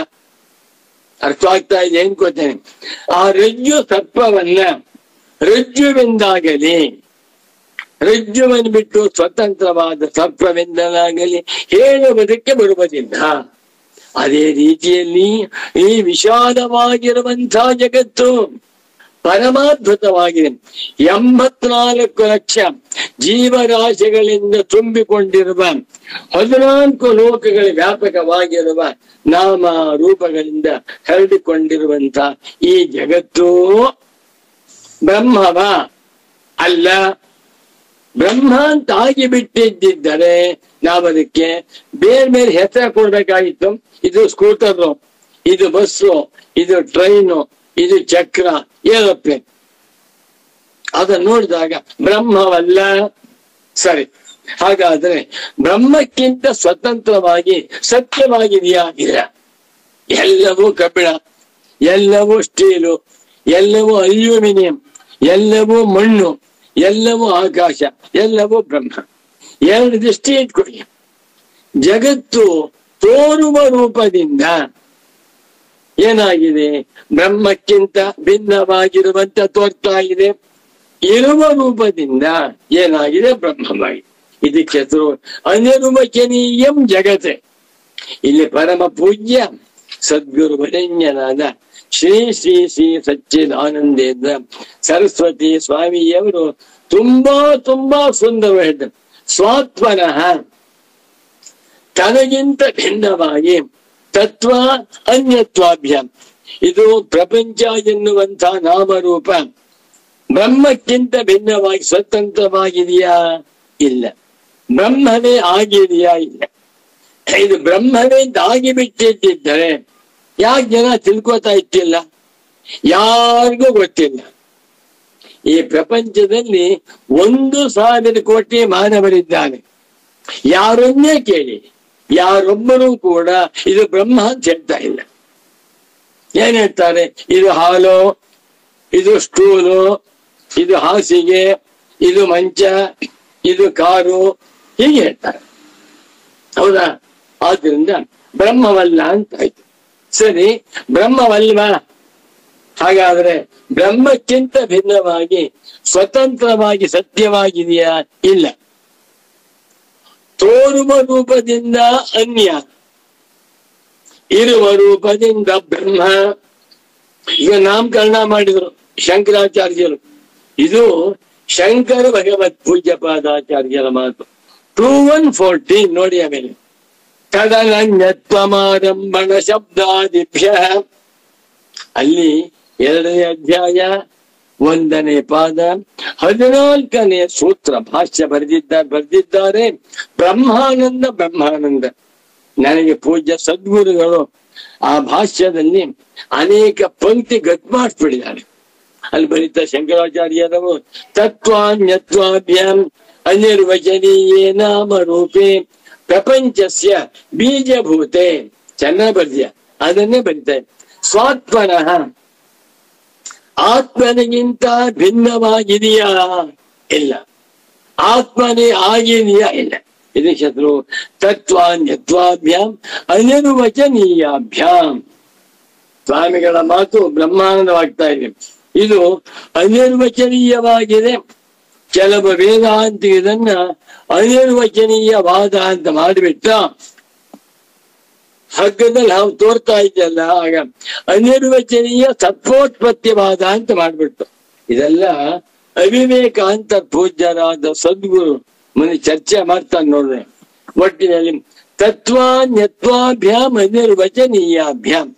ಅರ್ಥ ಆಗ್ತಾ ಇದೆ ಅನ್ಕೋತೇನೆ. ಆ ರಜ್ಜು ಸರ್ಪವನ್ನ ರಜ್ಜುವೆಂದಾಗಲಿ, ರಜ್ಜುವನ್ನು ಬಿಟ್ಟು ಸ್ವತಂತ್ರವಾದ ಸರ್ಪವೆಂದಲಾಗಲಿ ಹೇಳುವುದಕ್ಕೆ ಬರುವುದಿಲ್ಲ. ಅದೇ ರೀತಿಯಲ್ಲಿ ಈ ವಿಶಾಲವಾಗಿರುವಂತಹ ಜಗತ್ತು ಪರಮಾದ್ಭುತವಾಗಿದೆ. 84 ಲಕ್ಷ ಜೀವರಾಶಿಗಳಿಂದ ತುಂಬಿಕೊಂಡಿರುವ 14 ಲೋಕಗಳ ವ್ಯಾಪಕವಾಗಿರುವ ನಾಮ ರೂಪಗಳಿಂದ ಹರಡಿಕೊಂಡಿರುವಂತ ಈ ಜಗತ್ತು ಬ್ರಹ್ಮವ ಅಲ್ಲ. ಬ್ರಹ್ಮ ಅಂತ ಆಗಿ ಬಿಟ್ಟಿದ್ದರೆ ನಾವು ಅದಕ್ಕೆ ಬೇರೆ ಬೇರೆ ಹೆಸರು ಕೊಡ್ಬೇಕಾಗಿತ್ತು. ಇದು ಸ್ಕೂಟರು, ಇದು ಬಸ್ಸು, ಇದು ಟ್ರೈನು, ಇದು ಚಕ್ರ, ಏರೋಪ್ಲೇನ್. ಅದನ್ನು ನೋಡಿದಾಗ ಬ್ರಹ್ಮವಲ್ಲ. ಸರಿ, ಹಾಗಾದ್ರೆ ಬ್ರಹ್ಮಕ್ಕಿಂತ ಸ್ವತಂತ್ರವಾಗಿ ಸತ್ಯವಾಗಿದೆಯಾ? ಇಲ್ಲ. ಎಲ್ಲವೂ ಕಬ್ಬಿಣ, ಎಲ್ಲವೂ ಸ್ಟೀಲು, ಎಲ್ಲವೂ ಅಲ್ಯೂಮಿನಿಯಂ, ಎಲ್ಲವೂ ಮಣ್ಣು, ಎಲ್ಲವೂ ಆಕಾಶ, ಎಲ್ಲವೂ ಬ್ರಹ್ಮ. 2 ದೃಷ್ಟಿ ಇಟ್ಕೊಳ್ಳಿ. ಜಗತ್ತು ತೋರುವ ರೂಪದಿಂದ ಏನಾಗಿದೆ? ಬ್ರಹ್ಮಕ್ಕಿಂತ ಭಿನ್ನವಾಗಿರುವಂತ ತೋರ್ತಾ ಇದೆ. ಇರುವ ರೂಪದಿಂದ ಏನಾಗಿದೆ? ಬ್ರಹ್ಮವಾಗಿದೆ. ಇದಕ್ಕೆ ಹೆಸರು ಅನಿರ್ವಚನೀಯಂ ಜಗತೆ. ಇಲ್ಲಿ ಪರಮ ಪೂಜ್ಯ ಸದ್ಗುರು ವರೆಣ್ಯನಾದ ಶ್ರೀ ಶ್ರೀ ಶ್ರೀ ಸಚ್ಚಿದಾನಂದೇಂದ್ರ ಸರಸ್ವತಿ ಸ್ವಾಮಿಯವರು ತುಂಬಾ ಸುಂದರ ಹೇಳಿದರು. ಸ್ವಾತ್ಮನಃ ತನಗಿಂತ ಭಿನ್ನವಾಗಿ ತತ್ವ ಅನ್ಯತ್ವಾಭ್ಯಾಮ್. ಇದು ಪ್ರಪಂಚ ಎನ್ನುವಂಥ ನಾಮರೂಪ ಬ್ರಹ್ಮಕ್ಕಿಂತ ಭಿನ್ನವಾಗಿ ಸ್ವತಂತ್ರವಾಗಿದೆಯಾ? ಇಲ್ಲ. ಬ್ರಹ್ಮವೇ ಆಗಿದೆಯಾ? ಇಲ್ಲ. ಇದು ಬ್ರಹ್ಮವೇ ಆಗಿಬಿಟ್ಟಿದ್ದರೆ ಯಾಕೆ ಜನ ತಿಳ್ಕೋತಾ ಇತ್ತಿಲ್ಲ? ಯಾರಿಗೂ ಗೊತ್ತಿಲ್ಲ. ಈ ಪ್ರಪಂಚದಲ್ಲಿ 1,000 ಕೋಟಿ ಮಾನವರಿದ್ದಾರೆ. ಯಾರನ್ನೇ ಕೇಳಿ, ಯಾರೊಬ್ಬರೂ ಕೂಡ ಇದು ಬ್ರಹ್ಮ ಅಂತ ಹೇಳ್ತಾ ಇಲ್ಲ. ಏನ್ ಹೇಳ್ತಾರೆ? ಇದು ಹಾಲು, ಇದು ಸ್ಟೂಲು, ಇದು ಹಾಸಿಗೆ, ಇದು ಮಂಚ, ಇದು ಕಾರು, ಹೀಗೆ ಹೇಳ್ತಾರೆ. ಹೌದಾ? ಆದ್ರಿಂದ ಬ್ರಹ್ಮವಲ್ಲ ಅಂತ ಆಯ್ತು. ಸರಿ, ಬ್ರಹ್ಮವಲ್ವಾ? ಹಾಗಾದ್ರೆ ಬ್ರಹ್ಮಕ್ಕಿಂತ ಭಿನ್ನವಾಗಿ ಸ್ವತಂತ್ರವಾಗಿ ಸತ್ಯವಾಗಿದೆಯಾ? ಇಲ್ಲ. ತೋರುವ ರೂಪದಿಂದ ಅನ್ಯ, ಇರುವ ರೂಪದಿಂದ ಬ್ರಹ್ಮ. ಈಗ ನಾಮಕರಣ ಮಾಡಿದ್ರು ಶಂಕರಾಚಾರ್ಯರು. ಇದು ಶಂಕರ ಭಗವತ್ ಪೂಜ್ಯ ಪಾದಾಚಾರ್ಯರ ಮಾತು. 2114 ನೋಡಿ. ಆಮೇಲೆ ತದನನ್ಯತ್ವಮಾರಂಭಣ ಶಬ್ದಾದಿಭ್ಯ, ಅಲ್ಲಿ 2ನೇ ಅಧ್ಯಾಯ 1ನೇ ಪಾದ 14ನೇ ಸೂತ್ರ ಭಾಷ್ಯ ಬರೆದಿದ್ದಾರೆ ಬ್ರಹ್ಮಾನಂದ. ನನಗೆ ಪೂಜ್ಯ ಸದ್ಗುರುಗಳು ಆ ಭಾಷ್ಯದಲ್ಲಿ ಅನೇಕ ಪಂಕ್ತಿ ಗಟ್ ಮಾಡಿಸ್ಬಿಟ್ಟಿದ್ದಾರೆ. ಅಲ್ಲಿ ಬರೀತಾ ಶಂಕರಾಚಾರ್ಯರವರು ತತ್ವಾನ್ಯತ್ವಾಭ್ಯಾಂ ಅನಿರ್ವಚನೀಯೇ ನಾಮ ರೂಪೇ ಪ್ರಪಂಚಸ್ಯ ಬೀಜಭೂತೆ. ಚೆನ್ನಾಗಿ ಬರ್ದಿಯ, ಅದನ್ನೇ ಬರೀತಾರೆ. ಸ್ವಾತ್ಮನಃ, ಆತ್ಮನಿಗಿಂತ ಭಿನ್ನವಾಗಿದೆಯಾ? ಇಲ್ಲ. ಆತ್ಮನೇ ಆಗಿದೆಯಾ? ಇಲ್ಲ. ಇದು ಶತ್ರು ತತ್ವಾನ್ಯತ್ವಾಭ್ಯಾಂ ಅನಿರ್ವಚನೀಯಾಭ್ಯಾಂ. ಸ್ವಾಮಿಗಳ ಮಾತು ಬ್ರಹ್ಮಾನಂದವಾಗ್ತಾ ಇದೆ. ಇದು ಅನಿರ್ವಚನೀಯವಾಗಿದೆ. ಕೆಲವು ವೇದಾಂತ ಇದನ್ನ ಅನಿರ್ವಚನೀಯವಾದ ಅಂತ ಮಾಡಿಬಿಟ್ಟ ಹಗ್ಗದಲ್ಲಿ ಹಾವು ತೋರ್ತಾ ಇದೆಯಲ್ಲ, ಆಗ ಅನಿರ್ವಚನೀಯ ಸತ್ವೋತ್ಪತ್ತಿವಾದ ಅಂತ ಮಾಡ್ಬಿಟ್ಟು. ಇದೆಲ್ಲ ಅವಿವೇಕ ಅಂತ ಪೂಜ್ಯರಾದ ಸದ್ಗುರು ಮನೆ ಚರ್ಚೆ ಮಾಡ್ತಾನೆ ನೋಡ್ರೆ. ಒಟ್ಟಿನಲ್ಲಿ ತತ್ವಾನ್ಯತ್ವಾಭ್ಯಾಂ ಅನಿರ್ವಚನೀಯಾಭ್ಯಾಂ.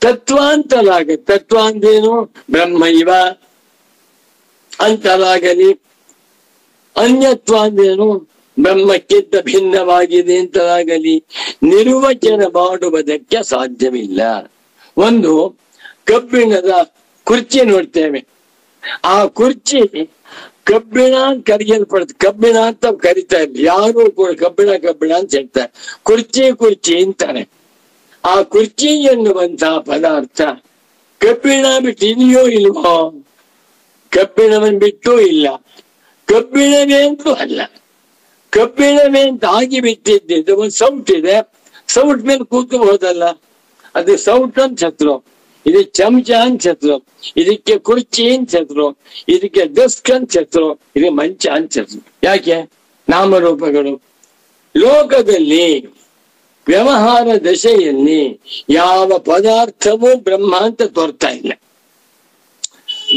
ತತ್ವ ಅಂತಲಾಗ, ತತ್ವ ಅಂದೇನು? ಬ್ರಹ್ಮ ಇವ ಅಂತಲಾಗಲಿ. ಅನ್ಯತ್ವ ಅಂದೇನು? ಬ್ರಹ್ಮಕ್ಕಿಂತ ಭಿನ್ನವಾಗಿದೆ ಅಂತಲಾಗಲಿ ನಿರ್ವಚನ ಮಾಡುವುದಕ್ಕೆ ಸಾಧ್ಯವಿಲ್ಲ. ಒಂದು ಕಬ್ಬಿಣದ ಕುರ್ಚಿ ನೋಡ್ತೇವೆ. ಆ ಕುರ್ಚಿ ಕಬ್ಬಿಣ ಕರೆಯಲ್ಪಡುತ್ತೆ. ಕಬ್ಬಿಣ ಅಂತ ಕರಿತಾ ಇಲ್ಲ ಯಾರು ಕೂಡ. ಕಬ್ಬಿಣ ಅಂತ ಹೇಳ್ತಾರೆ. ಕುರ್ಚಿ ಅಂತಾನೆ. ಆ ಕುರ್ಚಿ ಎನ್ನುವಂತಹ ಪದಾರ್ಥ ಕಬ್ಬಿಣ ಬಿಟ್ಟು ಇದೆಯೋ ಇಲ್ವೋ? ಕಬ್ಬಿಣವನ್ನು ಬಿಟ್ಟು ಇಲ್ಲ, ಕಬ್ಬಿಣವೇ ಅಂತೂ ಅಲ್ಲ. ಕಬ್ಬಿಣವೇ ಅಂತ ಆಗಿ ಬಿಟ್ಟಿದ್ದು ಒಂದು ಸೌಟ್ ಇದೆ, ಸೌಟ್ ಮೇಲೆ ಕೂತು ಹೋದಲ್ಲ, ಅದು ಸೌಟ್ ಅಂತ ಛತ್ರು, ಇದು ಚಮಚ ಅಂತ ಛತ್ರು, ಇದಕ್ಕೆ ಕುರ್ಚಿ ಅಂತ ಛತ್ರು, ಇದಕ್ಕೆ ಡೆಸ್ಕ್ ಅಂತ ಛತ್ರು, ಇದು ಮಂಚ ಅಂತ ಛತ್ರು. ಯಾಕೆ? ನಾಮರೂಪಗಳು. ಲೋಕದಲ್ಲಿ ವ್ಯವಹಾರ ದಶೆಯಲ್ಲಿ ಯಾವ ಪದಾರ್ಥವೂ ಬ್ರಹ್ಮ ಅಂತ ತೋರ್ತಾ ಇಲ್ಲ.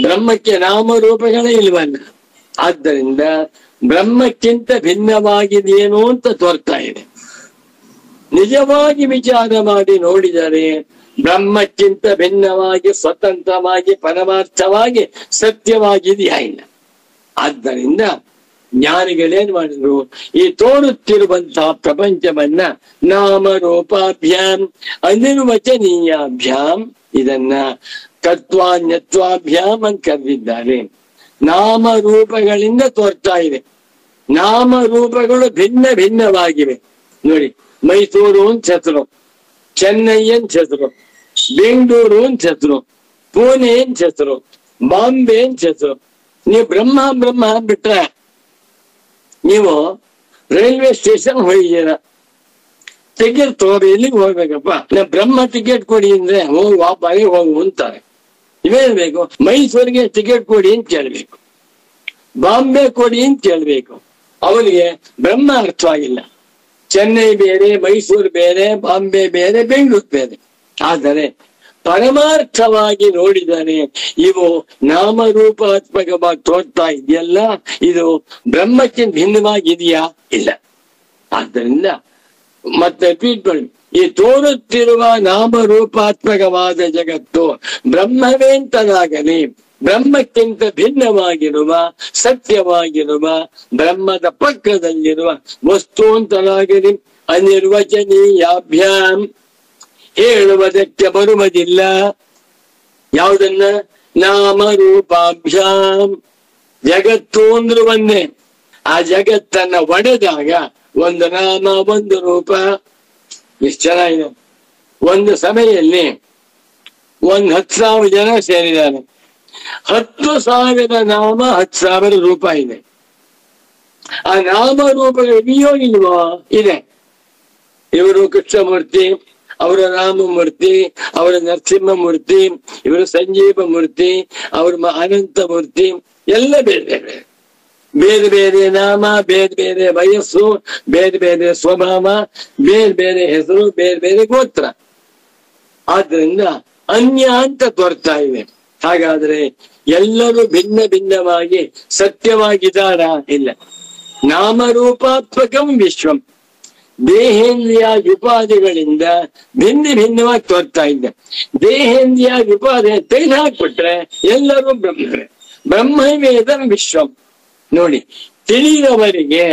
ಬ್ರಹ್ಮಕ್ಕೆ ನಾಮರೂಪಗಳೇ ಇಲ್ವಲ್ಲ. ಆದ್ದರಿಂದ ಬ್ರಹ್ಮಕ್ಕಿಂತ ಭಿನ್ನವಾಗಿದೆಯೇನೋ ಅಂತ ತೋರ್ತಾ ಇದೆ. ನಿಜವಾಗಿ ವಿಚಾರ ಮಾಡಿ ನೋಡಿದರೆ ಬ್ರಹ್ಮಕ್ಕಿಂತ ಭಿನ್ನವಾಗಿ ಸ್ವತಂತ್ರವಾಗಿ ಪರಮಾರ್ಥವಾಗಿ ಸತ್ಯವಾಗಿದೆಯಾ ಇಲ್ಲ. ಆದ್ದರಿಂದ ಜ್ಞಾನಿಗಳೇನ್ ಮಾಡಿದ್ರು, ಈ ತೋರುತ್ತಿರುವಂತಹ ಪ್ರಪಂಚವನ್ನ ನಾಮರೂಪಾಭ್ಯಾಂ ಅನಿರ್ವಚನೀಯಾಭ್ಯಾಂ ಇದನ್ನ ತತ್ವಾನ್ಯತ್ವಾಭ್ಯಾಂ ಅಂತ ಕರೆದಿದ್ದಾರೆ. ನಾಮರೂಪಗಳಿಂದ ತೋರ್ತಾ ಇದೆ. ನಾಮರೂಪಗಳು ಭಿನ್ನ ಭಿನ್ನವಾಗಿವೆ. ನೋಡಿ, ಮೈಸೂರು ಅಂತ ಛತ್ರು, ಚೆನ್ನೈ ಅಂತ ಛತ್ರು, ಬೆಂಗಳೂರು ಅಂತ ಛತ್ರು, ಪುಣೆ ಅಂತ ಛತ್ರು, ಬಾಂಬೆ ಅಂತ ಛತ್ರು. ನೀವು ಬ್ರಹ್ಮ ಬ್ರಹ್ಮ ಬಿಟ್ರೆ ನೀವು ರೈಲ್ವೆ ಸ್ಟೇಷನ್ ಹೋಗಿದ್ದೀರ, ಟಿಕೆಟ್ ತಗೋರಿ, ಎಲ್ಲಿಗೆ ಹೋಗ್ಬೇಕಪ್ಪ? ನಾ ಬ್ರಹ್ಮ ಟಿಕೆಟ್ ಕೊಡಿ ಅಂದ್ರೆ ಹೋಗು, ವಾಪಾಗೆ ಹೋಗು ಅಂತಾರೆ. ಇವೇನ್ಬೇಕು? ಮೈಸೂರಿಗೆ ಟಿಕೆಟ್ ಕೊಡಿ ಅಂತ ಕೇಳ್ಬೇಕು, ಬಾಂಬೆ ಕೊಡಿ ಅಂತ ಕೇಳ್ಬೇಕು. ಅವನಿಗೆ ಬ್ರಹ್ಮ ಅರ್ಥವಾಗಿಲ್ಲ. ಚೆನ್ನೈ ಬೇರೆ, ಮೈಸೂರು ಬೇರೆ, ಬಾಂಬೆ ಬೇರೆ, ಬೆಂಗಳೂರು ಬೇರೆ. ಆದರೆ ಪರಮಾರ್ಥವಾಗಿ ನೋಡಿದರೆ ಇವು ನಾಮರೂಪಾತ್ಮಕವಾಗಿ ತೋರ್ತಾ ಇದೆಯಲ್ಲ, ಇದು ಬ್ರಹ್ಮಕ್ಕಿಂತ ಭಿನ್ನವಾಗಿದೆಯಾ? ಇಲ್ಲ. ಆದ್ದರಿಂದ ಮತ್ತೆ ರಿಪೀಟ್ ಮಾಡಿ, ಈ ತೋರುತ್ತಿರುವ ನಾಮರೂಪಾತ್ಮಕವಾದ ಜಗತ್ತು ಬ್ರಹ್ಮವೇ ಅಂತಲಾಗಲಿ, ಬ್ರಹ್ಮಕ್ಕಿಂತ ಭಿನ್ನವಾಗಿರುವ ಸತ್ಯವಾಗಿರುವ ಬ್ರಹ್ಮದ ಪಕ್ಕದಲ್ಲಿರುವ ವಸ್ತು ಅಂತಲಾಗಲಿ ಅನಿರ್ವಚನೀಯಾಭ್ಯಾಂ ಹೇಳುವುದಕ್ಕೆ ಬರುವುದಿಲ್ಲ. ಯಾವುದನ್ನ? ನಾಮರೂಪಾಭ್ಯಾಂ. ಜಗತ್ತು ಅಂದ್ರು ಒಂದೇ. ಆ ಜಗತ್ತನ್ನ ಒಡೆದಾಗ ಒಂದು ನಾಮ ಒಂದು ರೂಪ. ಎಷ್ಟು ಚೆನ್ನಾಗಿದೆ. ಒಂದು ಸಭೆಯಲ್ಲಿ 10,000 ಜನ ಸೇರಿದ್ದಾರೆ. 10,000 ನಾಮ, 10,000 ರೂಪ ಇದೆ. ಆ ನಾಮ ರೂಪಗಳು ಇದೆಯೋ ಇಲ್ವೋ? ಇದೆ. ಇವರು ಕೃಷ್ಣಮೂರ್ತಿ, ಅವರ ರಾಮಮೂರ್ತಿ, ಅವರ ನರಸಿಂಹಮೂರ್ತಿ, ಇವರು ಸಂಜೀವ ಮೂರ್ತಿ, ಅವರ ಅನಂತ ಮೂರ್ತಿ, ಎಲ್ಲ ಬೇರೆ ಬೇರೆ ಬೇರೆ ಬೇರೆ ನಾಮ, ಬೇರೆ ಬೇರೆ ವಯಸ್ಸು, ಬೇರೆ ಬೇರೆ ಸ್ವಭಾವ, ಬೇರೆ ಬೇರೆ ಹೆಸರು, ಬೇರೆ ಬೇರೆ ಗೋತ್ರ. ಆದ್ರಿಂದ ಅನ್ಯ ಅಂತ ತೋರ್ತಾ ಇವೆ. ಹಾಗಾದ್ರೆ ಎಲ್ಲರೂ ಭಿನ್ನ ಭಿನ್ನವಾಗಿ ಸತ್ಯವಾಗಿದ್ದಾರ? ಇಲ್ಲ. ನಾಮರೂಪಾತ್ಮಕಂ ವಿಶ್ವಂ. ದೇಹೇಂದ್ರಿಯ ಉಪಾಧಿಗಳಿಂದ ಭಿನ್ನ ಭಿನ್ನವಾಗಿ ತೋರ್ತಾ ಇದ್ದೆ. ದೇಹೇಂದ್ರಿಯ ಉಪಾಧಿ ತೆಗೆದು ಹಾಕ್ಬಿಟ್ರೆ ಎಲ್ಲರೂ ಬ್ರಹ್ಮವೇ. ಬ್ರಹ್ಮವೇದ ವಿಶ್ವಂ. ನೋಡಿ, ತಿಳಿದವರಿಗೆ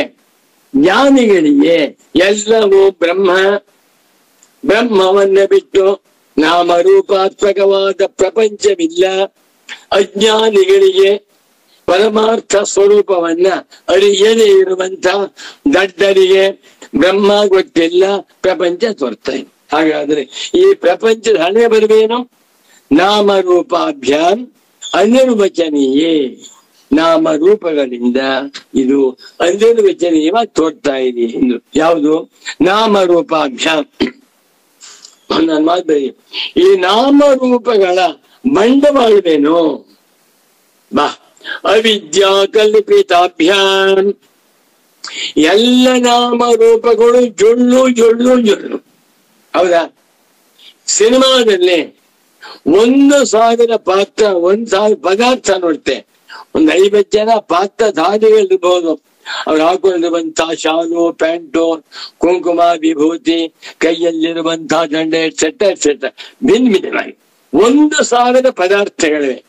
ಜ್ಞಾನಿಗಳಿಗೆ ಎಲ್ಲವೂ ಬ್ರಹ್ಮ. ಬ್ರಹ್ಮವನ್ನ ಬಿಟ್ಟು ನಾಮರೂಪಾತ್ಮಕವಾದ ಪ್ರಪಂಚವಿಲ್ಲ. ಅಜ್ಞಾನಿಗಳಿಗೆ ಪರಮಾರ್ಥ ಸ್ವರೂಪವನ್ನ ಅರಿಯದೇ ಇರುವಂತ ದಡ್ಡರಿಗೆ ಬ್ರಹ್ಮ ಗೊತ್ತಿಲ್ಲ, ಪ್ರಪಂಚ ತೋರ್ತಾ ಇದೆ. ಹಾಗಾದ್ರೆ ಈ ಪ್ರಪಂಚದ ಹಣೆ ಬರುವೇನು? ನಾಮರೂಪಾಭ್ಯಾಂ ಅನಿರ್ವಚನೀಯೇ. ನಾಮರೂಪಗಳಿಂದ ಇದು ಅನಿರ್ವಚನೀಯವಾಗಿ ತೋರ್ತಾ ಇದೆ ಎಂದು. ಯಾವುದು? ನಾಮರೂಪಾಭ್ಯಾಂ. ನನ್ನ ಮಾತು ಬರೀ, ಈ ನಾಮರೂಪಗಳ ಬಂಡವಾಳವೇನು? ಬಾ, ಅವಿದ್ಯಾ ಕಲ್ಪಿತಾಭ್ಯಾಂ. ಎಲ್ಲ ನಾಮರೂಪಗಳು ಜೊಳ್ಳು ಜೊಳ್ಳು ಜೊಳ್ಳು. ಹೌದಾ? ಸಿನಿಮಾದಲ್ಲಿ 1,000 ಪಾತ್ರ, 1,000 ಪದಾರ್ಥ ನೋಡ್ತೆ. 50 ಜನ ಪಾತ್ರಧಾರಿಗಳಿರ್ಬೋದು. ಅವ್ರು ಹಾಕೊಂಡಿರುವಂತಹ ಶಾಲು, ಪ್ಯಾಂಟು, ಕುಂಕುಮ, ವಿಭೂತಿ, ಕೈಯಲ್ಲಿರುವಂತಹ ದಂಡ, ಎಟ್ಸೆಟ್ರಾ ಎಟ್ಸೆಟ್ರಾ ಭಿನ್ನ ಭಿನ್ನವಾಗಿ 1,000 ಪದಾರ್ಥಗಳಿವೆ.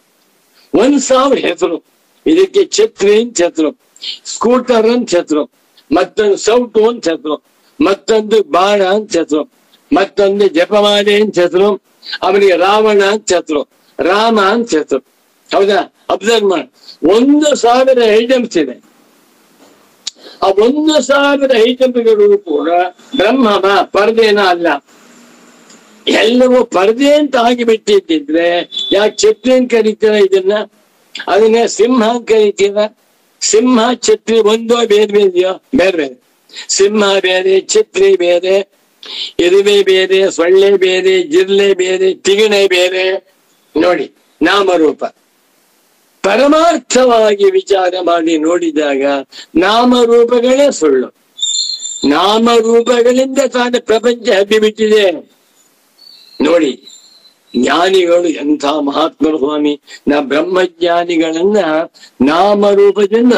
1,000 ಹೆಸರು. ಇದಕ್ಕೆ ಛತ್ರಿ ಅಂತ ಛತ್ರು, ಸ್ಕೂಟರ್ ಅಂತ ಛತ್ರು, ಮತ್ತೊಂದು ಸೌಟು ಅಂತ ಛತ್ರು, ಮತ್ತೊಂದು ಬಾಣ ಅಂತ ಛತ್ರು, ಮತ್ತೊಂದು ಜಪಮಾಲೆ ಅಂತ ಛತ್ರು, ಅವನಿಗೆ ರಾವಣ ಅಂತ ಛತ್ರು, ರಾಮ ಅಂತ ಛತ್ರು. ಹೌದಾ? ಅಬ್ಸರ್ವ್ ಮಾಡಿ, 1,000 ಐಟಮ್ಸ್ ಇದೆ. ಆ 1,000 ಐಟಮ್ಗಳು ಕೂಡ ಬ್ರಹ್ಮವ, ಪರದೇನ ಅಲ್ಲ. ಎಲ್ಲವೂ ಪರದೆ ಅಂತ ಆಗಿಬಿಟ್ಟಿದ್ರೆ ಯಾಕೆ ಛತ್ರಿ ಅಂತ ಕರೀತೀರ ಇದನ್ನ? ಅದನ್ನ ಸಿಂಹ ಅಂತ ಕರೀತೀರ. ಸಿಂಹ ಛತ್ರಿ ಒಂದೋ ಬೇರೆ ಬೇರೆಯೋ? ಬೇರೆ ಬೇರೆ. ಸಿಂಹ ಬೇರೆ, ಛತ್ರಿ ಬೇರೆ, ಇರುವೆ ಬೇರೆ, ಸೊಳ್ಳೆ ಬೇರೆ, ಜಿರ್ಲೆ ಬೇರೆ, ತಿಗಣೆ ಬೇರೆ. ನೋಡಿ, ನಾಮರೂಪ ಪರಮಾರ್ಥವಾಗಿ ವಿಚಾರ ಮಾಡಿ ನೋಡಿದಾಗ ನಾಮರೂಪಗಳೇ ಸುಳ್ಳು. ನಾಮರೂಪಗಳಿಂದ ತಾನು ಪ್ರಪಂಚ ಹಬ್ಬಿಬಿಟ್ಟಿದೆ. ನೋಡಿ, ಜ್ಞಾನಿಗಳು ಎಂಥ ಮಹಾತ್ಮರು ಸ್ವಾಮಿ. ಬ್ರಹ್ಮಜ್ಞಾನಿಗಳನ್ನ ನಾಮರೂಪದಿಂದ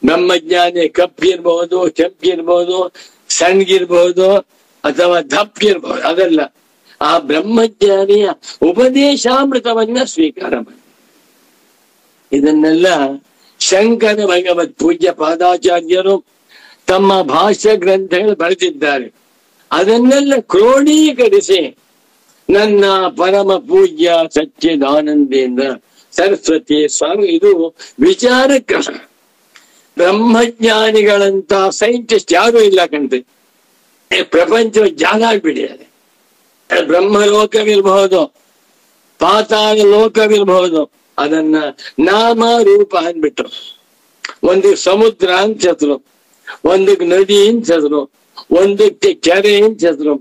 ಬ್ರಹ್ಮಜ್ಞಾನಿ ಕಪ್ಪಿರ್ಬಹುದು, ಕೆಂಪಿರ್ಬಹುದು, ಸಣ್ಣಗಿರ್ಬಹುದು ಅಥವಾ ದಪ್ಪಿರ್ಬಹುದು, ಅದಲ್ಲ. ಆ ಬ್ರಹ್ಮಜ್ಞಾನಿಯ ಉಪದೇಶಾಮೃತವನ್ನ ಸ್ವೀಕಾರ ಮಾಡಿ. ಇದನ್ನೆಲ್ಲ ಶಂಕರ ಭಗವತ್ ಪೂಜ್ಯ ಪಾದಾಚಾರ್ಯರು ತಮ್ಮ ಭಾಷ್ಯ ಗ್ರಂಥಗಳು ಬರೆದಿದ್ದಾರೆ. ಅದನ್ನೆಲ್ಲ ಕ್ರೋಢೀಕರಿಸಿ ನನ್ನ ಪರಮ ಪೂಜ್ಯ ಸಚ್ಚಿದಾನಂದೇಂದ್ರ ಸರಸ್ವತಿ ಸ್ವಾಮಿ ಇದು ವಿಚಾರಕ್ಕೆ ಬ್ರಹ್ಮಜ್ಞಾನಿಗಳಂತ ಸೈಂಟಿಸ್ಟ್ ಯಾರು ಇಲ್ಲ ಕಂಡ್ರಿ. ಪ್ರಪಂಚ ಜಾಲಾಗ್ಬಿಟ್ಟಿದೆ. ಬ್ರಹ್ಮಲೋಕವಿರ್ಬಹುದು, ಪಾತಾಳ ಲೋಕವಿರ್ಬಹುದು, ಅದನ್ನ ನಾಮ ರೂಪ ಅಂದ್ಬಿಟ್ರು. ಒಂದಕ್ಕೆ ಸಮುದ್ರ ಅಂತ ಹೆಸರು, ಒಂದಕ್ಕೆ ನದಿ ಅಂತ ಹೆಸರು, ಒಂದಕ್ಕೆ ಕೆರೆ ಅಂತ ಹೆಸರು,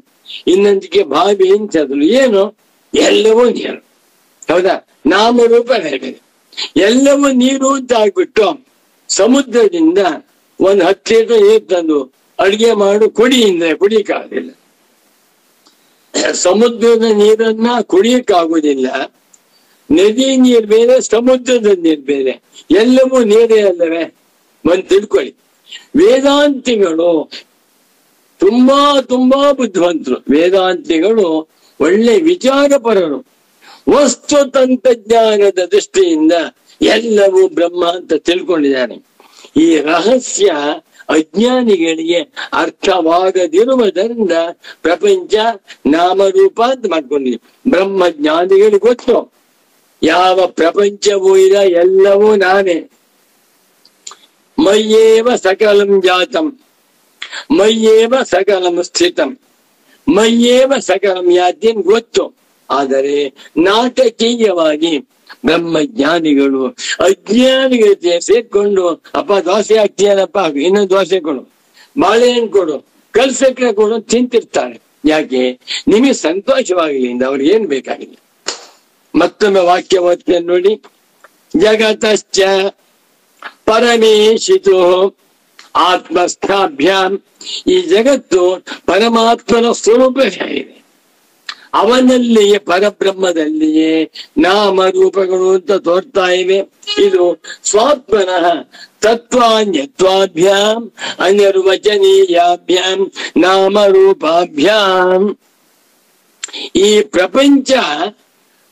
ಇನ್ನೊಂದಕ್ಕೆ ಬಾವಿ ಅಂತ ಹೆಸರು. ಏನು? ಎಲ್ಲವೂ ನೀರು. ಹೌದಾ? ನಾಮರೂಪ ಬೇರೆ ಬೇರೆ. ಎಲ್ಲವೂ ನೀರು ಅಂತ ಆಗ್ಬಿಟ್ಟು ಸಮುದ್ರದಿಂದ 10 ಲೀಟರ್ ನೀರು ತಂದು ಅಡಿಗೆ ಮಾಡು ಕುಡಿ ಅಂದ್ರೆ ಕುಡಿಯಕ್ಕಾಗೋದಿಲ್ಲ. ಸಮುದ್ರದ ನೀರನ್ನ ಕುಡಿಯಕ್ಕಾಗೋದಿಲ್ಲ. ನದಿ ನೀರು ಬೇರೆ, ಸಮುದ್ರದ ನೀರು ಬೇರೆ. ಎಲ್ಲವೂ ನೀರೇ ಅಲ್ಲವೇ? ಒಂದು ತಿಳ್ಕೊಳ್ಳಿ. ವೇದಾಂತಿಗಳು ತುಂಬಾ ತುಂಬಾ ಬುದ್ಧಿವಂತರು. ವೇದಾಂತಿಗಳು ಒಳ್ಳೆ ವಿಚಾರಪರರು. ವಸ್ತು ತಂತ್ರಜ್ಞಾನದ ದೃಷ್ಟಿಯಿಂದ ಎಲ್ಲವೂ ಬ್ರಹ್ಮ ಅಂತ ತಿಳ್ಕೊಂಡಿದ್ದಾರೆ. ಈ ರಹಸ್ಯ ಅಜ್ಞಾನಿಗಳಿಗೆ ಅರ್ಥವಾಗದಿರುವುದರಿಂದ ಪ್ರಪಂಚ ನಾಮರೂಪ ಅಂತ ಮಾಡ್ಕೊಂಡಿದೆ. ಬ್ರಹ್ಮಜ್ಞಾನಿಗಳಿಗೆ ಗೊತ್ತು ಯಾವ ಪ್ರಪಂಚವೂ ಇಲ್ಲ, ಎಲ್ಲವೂ ನಾನೇ. ಮಯ್ಯೇವ ಸಕಲಂ ಜಾತಂ ಮಯ್ಯೇವ ಸಕಲಂ ಸ್ಥಿತಂ ಮಯ್ಯೇವ ಸಕಲಂ ಯಾತಿ ಗೊತ್ತು. ಆದರೆ ನಾಟಕೀಯವಾಗಿ ಬ್ರಹ್ಮಜ್ಞಾನಿಗಳು ಅಜ್ಞಾನಿಗಳ ಸೇರ್ಕೊಂಡು, ಅಪ್ಪ ದೋಸೆ ಹಾಕ್ತೀಯನಪ್ಪ, ಇನ್ನೊಂದು ದೋಸೆ ಕೊಡು, ಬಾಳೆಹಣ್ಣು ಕೊಡು, ಕಲ್ಸಕ್ಕರೆ ಕೊಡು ತಿಂತಿರ್ತಾರೆ. ಯಾಕೆ? ನಿಮಗೆ ಸಂತೋಷವಾಗಲಿ ಇಂದ ಅವ್ರಿಗೆ ಏನ್ ಬೇಕಾಗಿಲ್ಲ. ಮತ್ತೊಮ್ಮೆ ವಾಕ್ಯ ಓದ್ತೇನೆ ನೋಡಿ. ಜಗತಶ್ಚ ಪರಮೇಶಿತು ಆತ್ಮಸ್ಥಾಭ್ಯಾಂ. ಈ ಜಗತ್ತು ಪರಮಾತ್ಮನ ಸ್ವರೂಪವಾಗಿದೆ. ಅವನಲ್ಲಿಯೇ, ಪರಬ್ರಹ್ಮದಲ್ಲಿಯೇ ನಾಮರೂಪಗಳು ಅಂತ ತೋರ್ತಾ ಇವೆ. ಇದು ಸ್ವಾತ್ಮನಃ ತತ್ವಾನ್ಯತ್ವಾಭ್ಯಾಂ ಅನಿರ್ವಚನೀಯಾಭ್ಯಾಂ ನಾಮರೂಪಾಭ್ಯಾಂ. ಈ ಪ್ರಪಂಚ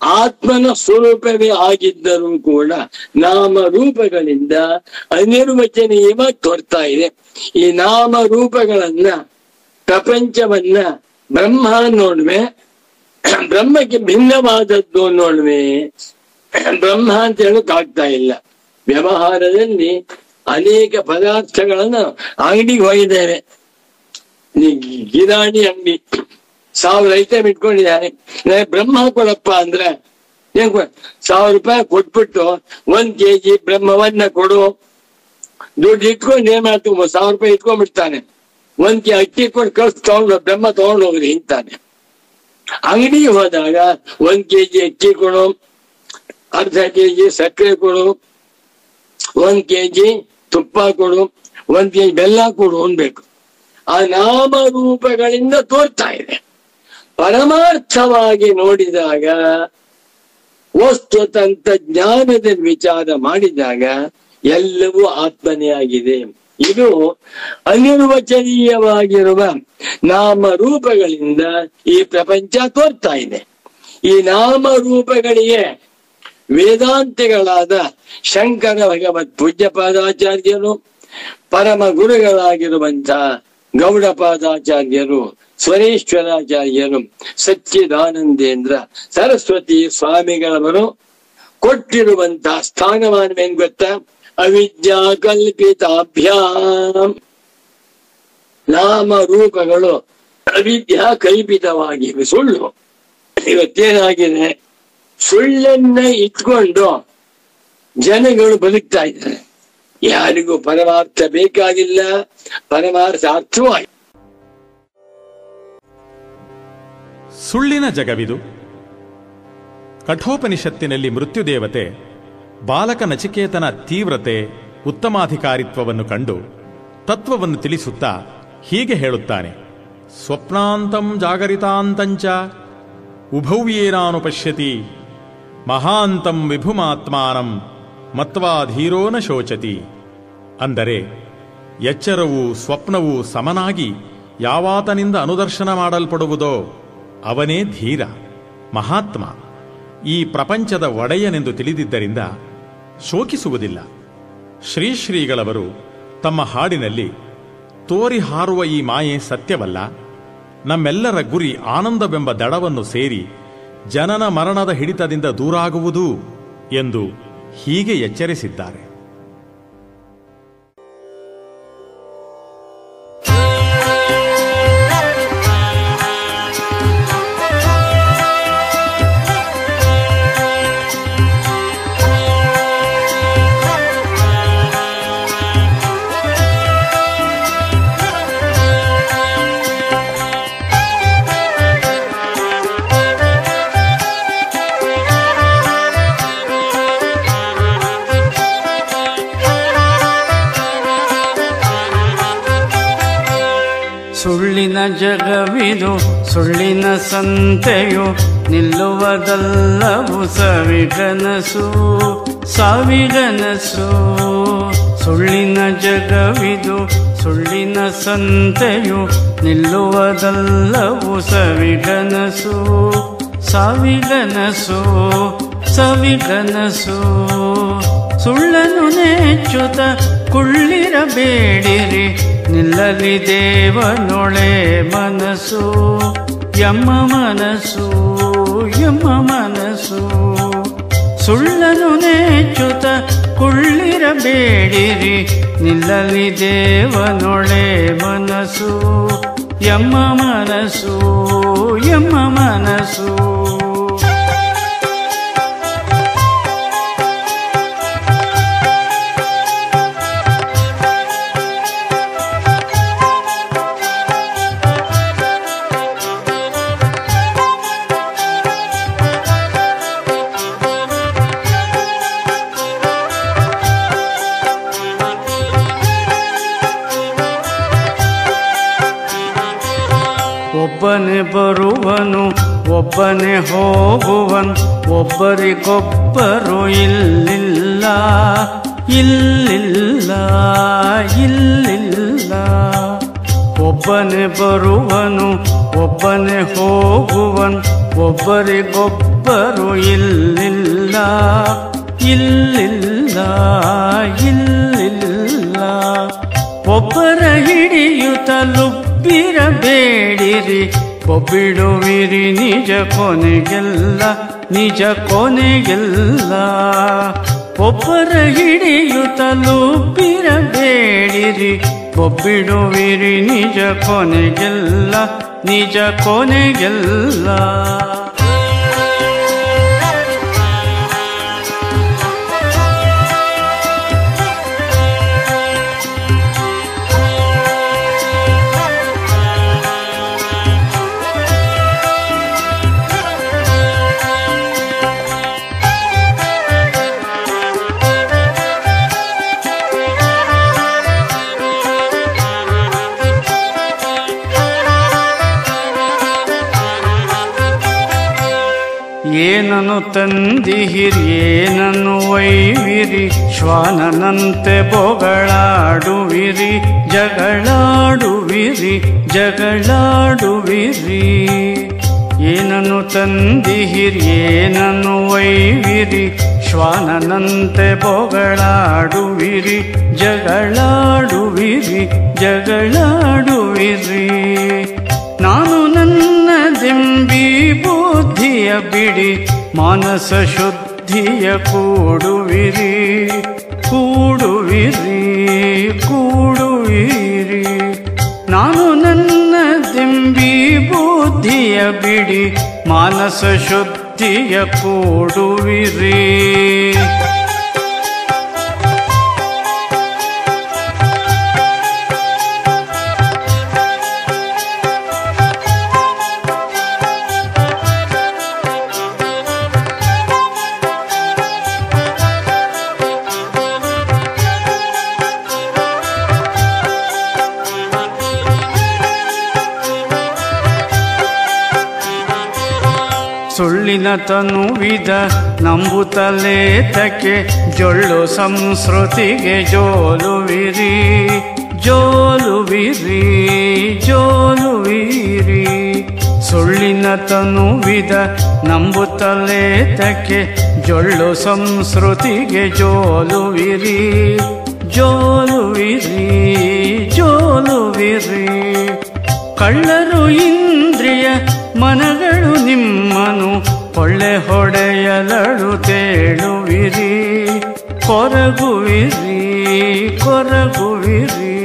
ಆತ್ಮನ ಸ್ವರೂಪವೇ ಆಗಿದ್ದರೂ ಕೂಡ ನಾಮರೂಪಗಳಿಂದ ಅನಿರ್ವಚನೀಯವಾಗಿ ತೋರ್ತಾ ಇದೆ. ಈ ನಾಮರೂಪಗಳನ್ನ, ಪ್ರಪಂಚವನ್ನ ಬ್ರಹ್ಮ ನೋಡ್ವೆ, ಬ್ರಹ್ಮಕ್ಕೆ ಭಿನ್ನವಾದದ್ದು ನೋಡ್ವೆ. ಬ್ರಹ್ಮ ಅಂತ ಹೇಳಕ್ ಆಗ್ತಾ ಇಲ್ಲ. ವ್ಯವಹಾರದಲ್ಲಿ ಅನೇಕ ಪದಾರ್ಥಗಳನ್ನ ಅಂಗಡಿಗೆ ಹೋಗಿದ್ದೇವೆ. ಗಿರಾಣಿ ಅಂಗಡಿ 1000 ಐಟಮ್ ಇಟ್ಕೊಂಡಿದ್ದಾರೆ. ಬ್ರಹ್ಮ ಕೊಡಪ್ಪ ಅಂದ್ರೆ ಏನ್ 1000 ರೂಪಾಯಿ ಕೊಟ್ಬಿಟ್ಟು 1 kg ಬ್ರಹ್ಮವನ್ನ ಕೊಡು. ದುಡ್ಡು ಇಟ್ಕೊಂಡು ಏನ್ ಮಾಡ್ತೀವಿ, 1000 ರೂಪಾಯಿ ಇಟ್ಕೊಂಡ್ಬಿಡ್ತಾನೆ. 1 kg ಅಕ್ಕಿ ಕೊಟ್ಟು ಕಳ್ಸಿ ತಗೊಂಡು ಬ್ರಹ್ಮ ತಗೊಂಡು ಹೋಗ್ರಿ ಅಂತಾನೆ. ಅಂಗಡಿಗೆ ಹೋದಾಗ 1 kg ಅಕ್ಕಿ ಕೊಡು, ಅರ್ಧ kg ಸಕ್ಕರೆ ಕೊಡು, 1 kg ತುಪ್ಪ ಕೊಡು, 1 kg ಬೆಲ್ಲ ಕೊಡು ಅನ್ಬೇಕು. ಆ ನಾಮರೂಪಗಳಿಂದ ತೋರ್ತಾ ಇದೆ. ಪರಮಾರ್ಥವಾಗಿ ನೋಡಿದಾಗ, ವಸ್ತು ತಂತ್ರಜ್ಞಾನದ ವಿಚಾರ ಮಾಡಿದಾಗ ಎಲ್ಲವೂ ಆತ್ಮನೇ ಆಗಿದೆ. ಇದು ಅನಿರ್ವಚನೀಯವಾಗಿರುವ ನಾಮರೂಪಗಳಿಂದ ಈ ಪ್ರಪಂಚ ತೋರ್ತಾ ಇದೆ. ಈ ನಾಮರೂಪಗಳಿಗೆ ವೇದಾಂತಿಗಳಾದ ಶಂಕರ ಭಗವತ್ ಪೂಜ್ಯಪಾದಾಚಾರ್ಯರು, ಪರಮ ಗುರುಗಳಾಗಿರುವಂತಹ ಗೌಡಪಾದಾಚಾರ್ಯರು, ಸ್ವರೇಶ್ವರಾಚಾರ್ಯರು, ಸಚ್ಚಿದಾನಂದೇಂದ್ರ ಸರಸ್ವತಿ ಸ್ವಾಮಿಗಳವರು ಕೊಟ್ಟಿರುವಂತಹ ಸ್ಥಾನಮಾನವೇನ್ ಗೊತ್ತಾ? ಅವಿದ್ಯಾ ಕಲ್ಪಿತಾಭ್ಯಾಂ. ನಾಮರೂಪಗಳು ಅವಿದ್ಯಾ ಕಲ್ಪಿತವಾಗಿವೆ, ಸುಳ್ಳು. ಇವತ್ತೇನಾಗಿದೆ, ಸುಳ್ಳನ್ನ ಇಟ್ಕೊಂಡು ಜನಗಳು ಬದುಕ್ತಾ ಇದ್ದಾರೆ. ಯಾರಿಗೂ ಪರಮಾರ್ಥ ಬೇಕಾಗಿಲ್ಲ, ಪರಮಾರ್ಥ ಅರ್ಥವಾಗಿ. ಸುಳ್ಳಿನ ಜಗವಿದು. ಕಠೋಪನಿಷತ್ತಿನಲ್ಲಿ ಮೃತ್ಯುದೇವತೆ ಬಾಲಕ ನಚಿಕೇತನ ತೀವ್ರತೆ ಉತ್ತಮಾಧಿಕಾರಿತ್ವವನ್ನು ಕಂಡು ತತ್ವವನ್ನು ತಿಳಿಸುತ್ತಾ ಹೀಗೆ ಹೇಳುತ್ತಾನೆ: ಸ್ವಪ್ನಾಂತಂ ಜಾಗರಿತಾಂತಂಚ ಉಭವ್ಯೇನಾನು ಪಶ್ಯತಿ ಮಹಾಂತಂ ವಿಭುಮಾತ್ಮಾನಂ ಮತ್ವಾ ಧೀರೋ ನ ಶೋಚತಿ. ಅಂದರೆ ಎಚ್ಚರವೂ ಸ್ವಪ್ನವೂ ಸಮನಾಗಿ ಯಾವಾತನಿಂದ ಅನುದರ್ಶನ ಮಾಡಲ್ಪಡುವುದೋ ಅವನೇ ಧೀರ, ಮಹಾತ್ಮ, ಈ ಪ್ರಪಂಚದ ಒಡೆಯನೆಂದು ತಿಳಿದಿದ್ದರಿಂದ ಶೋಕಿಸುವುದಿಲ್ಲ. ಶ್ರೀಗಳವರು ತಮ್ಮ ಹಾಡಿನಲ್ಲಿ ತೋರಿ ಹಾರುವ ಈ ಮಾಯೆ ಸತ್ಯವಲ್ಲ, ನಮ್ಮೆಲ್ಲರ ಗುರಿ ಆನಂದವೆಂಬ ದಡವನ್ನು ಸೇರಿ ಜನನ ಮರಣದ ಹಿಡಿತದಿಂದ ದೂರಾಗುವುದು ಎಂದು ಹೀಗೆ ಎಚ್ಚರಿಸಿದ್ದಾರೆ. ಸುಳ್ಳಿನ ಜಗವಿದು, ಸುಳ್ಳಿನ ಸಂತೆಯು ನಿಲ್ಲುವುದಲ್ಲವು ಸಾವಿಗನಸು, ಸಾವಿಗನಸು. ಸುಳ್ಳಿನ ಜಗವಿದು, ಸುಳ್ಳಿನ ಸಂತೆಯು ನಿಲ್ಲುವುದಲ್ಲವು ಸಾವಿಗನಸು, ಸಾವಿಗನಸು, ಸಾವಿಗನಸು. ಸುಳ್ಳನು ನೆಚ್ಚುತ್ತ ಕುಳ್ಳಿರಬೇಡಿರಿ, ನಿಲ್ಲಲಿ ದೇವನೊಳೆ ಮನಸ್ಸು, ಯಮ್ಮ ಮನಸ್ಸು, ಯಮ್ಮ ಮನಸ್ಸು. ಸುಳ್ಳನು ನೆಚ್ಚುತ್ತ ಕುಳ್ಳಿರಬೇಡಿರಿ, ನಿಲ್ಲಲಿ ದೇವನೊಳೆ ಮನಸ್ಸು, ಯಮ್ಮ ಮನಸ್ಸು, ಯಮ್ಮ ಮನಸ್ಸು. ಒಬ್ಬನೇ ಬರುವನು, ಒಬ್ಬನೇ ಹೋಗುವನು, ಒಬ್ಬರಿಗೊಬ್ಬರು ಇಲ್ಲಿಲ್ಲ, ಇಲ್ಲಿಲ್ಲ, ಇಲ್ಲಿಲ್ಲ. ಒಬ್ಬನೇ ಬರುವನು, ಒಬ್ಬನೇ ಹೋಗುವನು, ಒಬ್ಬರಿಗೊಬ್ಬರು ಇಲ್ಲಿಲ್ಲ, ಇಲ್ಲಿಲ್ಲ, ಇಲ್ಲಿಲ್ಲ. ಒಬ್ಬರ ಹಿಡಿಯುತ್ತಲೂ ಬಿರಬೇಡಿರಿ, ಒಬ್ಬಿಡುವಿರಿ ನಿಜ ಕೊನೆಗೆಲ್ಲ, ನಿಜ ಕೊನೆಗೆಲ್ಲ. ಒಬ್ಬರ ಹಿಡಿಯುತ್ತಲೂ ಬಿರಬೇಡಿರಿ, ಒಬ್ಬಿಡುವಿರಿ ನಿಜ ಕೊನೆಗೆಲ್ಲ, ನಿಜ ಕೊನೆಗೆಲ್ಲ. ಏನನ್ನು ತಂದಿಹಿರಿ, ಏನನ್ನು ಒಯ್ವಿರಿ, ಶ್ವಾನನಂತೆ ಬೊಗಳಾಡುವಿರಿ, ಜಗಳಾಡುವಿರಿ, ಜಗಳಾಡುವಿರಿ. ಏನನ್ನು ತಂದಿಹಿರಿ, ಏನನ್ನು ಒಯ್ವಿರಿ, ಶ್ವಾನನಂತೆ ಬೊಗಳಾಡುವಿರಿ, ಜಗಳಾಡುವಿರಿ, ಜಗಳಾಡುವಿರಿ. ನಾನು ನನ್ನದೆಂಬಿ ಬುದ್ಧಿಯ ಬಿಡಿ, ಮಾನಸ ಶುದ್ಧಿಯ ಕೂಡುವಿರಿ, ಕೂಡುವಿರಿ, ಕೂಡುವಿರಿ. ನಾನು ನನ್ನದೆಂಬಿ ಬುದ್ಧಿ ಬುದ್ಧಿಯ ಬಿಡಿ ಮಾನಸ ಶುದ್ಧಿಯ ಕೂಡುವಿರಿ. ಸುಳ್ಳಿನ ತನುವಿದ ನಂಬುತ್ತಲೇತಕ್ಕೆ ಜೊಳ್ಳು ಸಂಸ್ಕೃತಿಗೆ ಜೋಲುವಿರಿ ಜೋಲುವಿರಿ ಜೋಲುವಿರಿ. ಸುಳ್ಳಿನ ತನುವಿದ ನಂಬುತ್ತಲೇತಕ್ಕೆ ಜೊಳ್ಳು ಸಂಸ್ಕೃತಿಗೆ ಜೋಲುವಿರಿ ಜೋಲುವಿರಿ ಜೋಲುವಿರಿ. ಕಳ್ಳರು ಇಂದ್ರಿಯ ಮನಗಳು ನಿಮ್ಮನು ಕೊಳ್ಳೆ ಹೊಡೆಯಲಳು ತೇಳುವಿರಿ ಕೊರಗುವಿರಿ ಕೊರಗುವಿರಿ.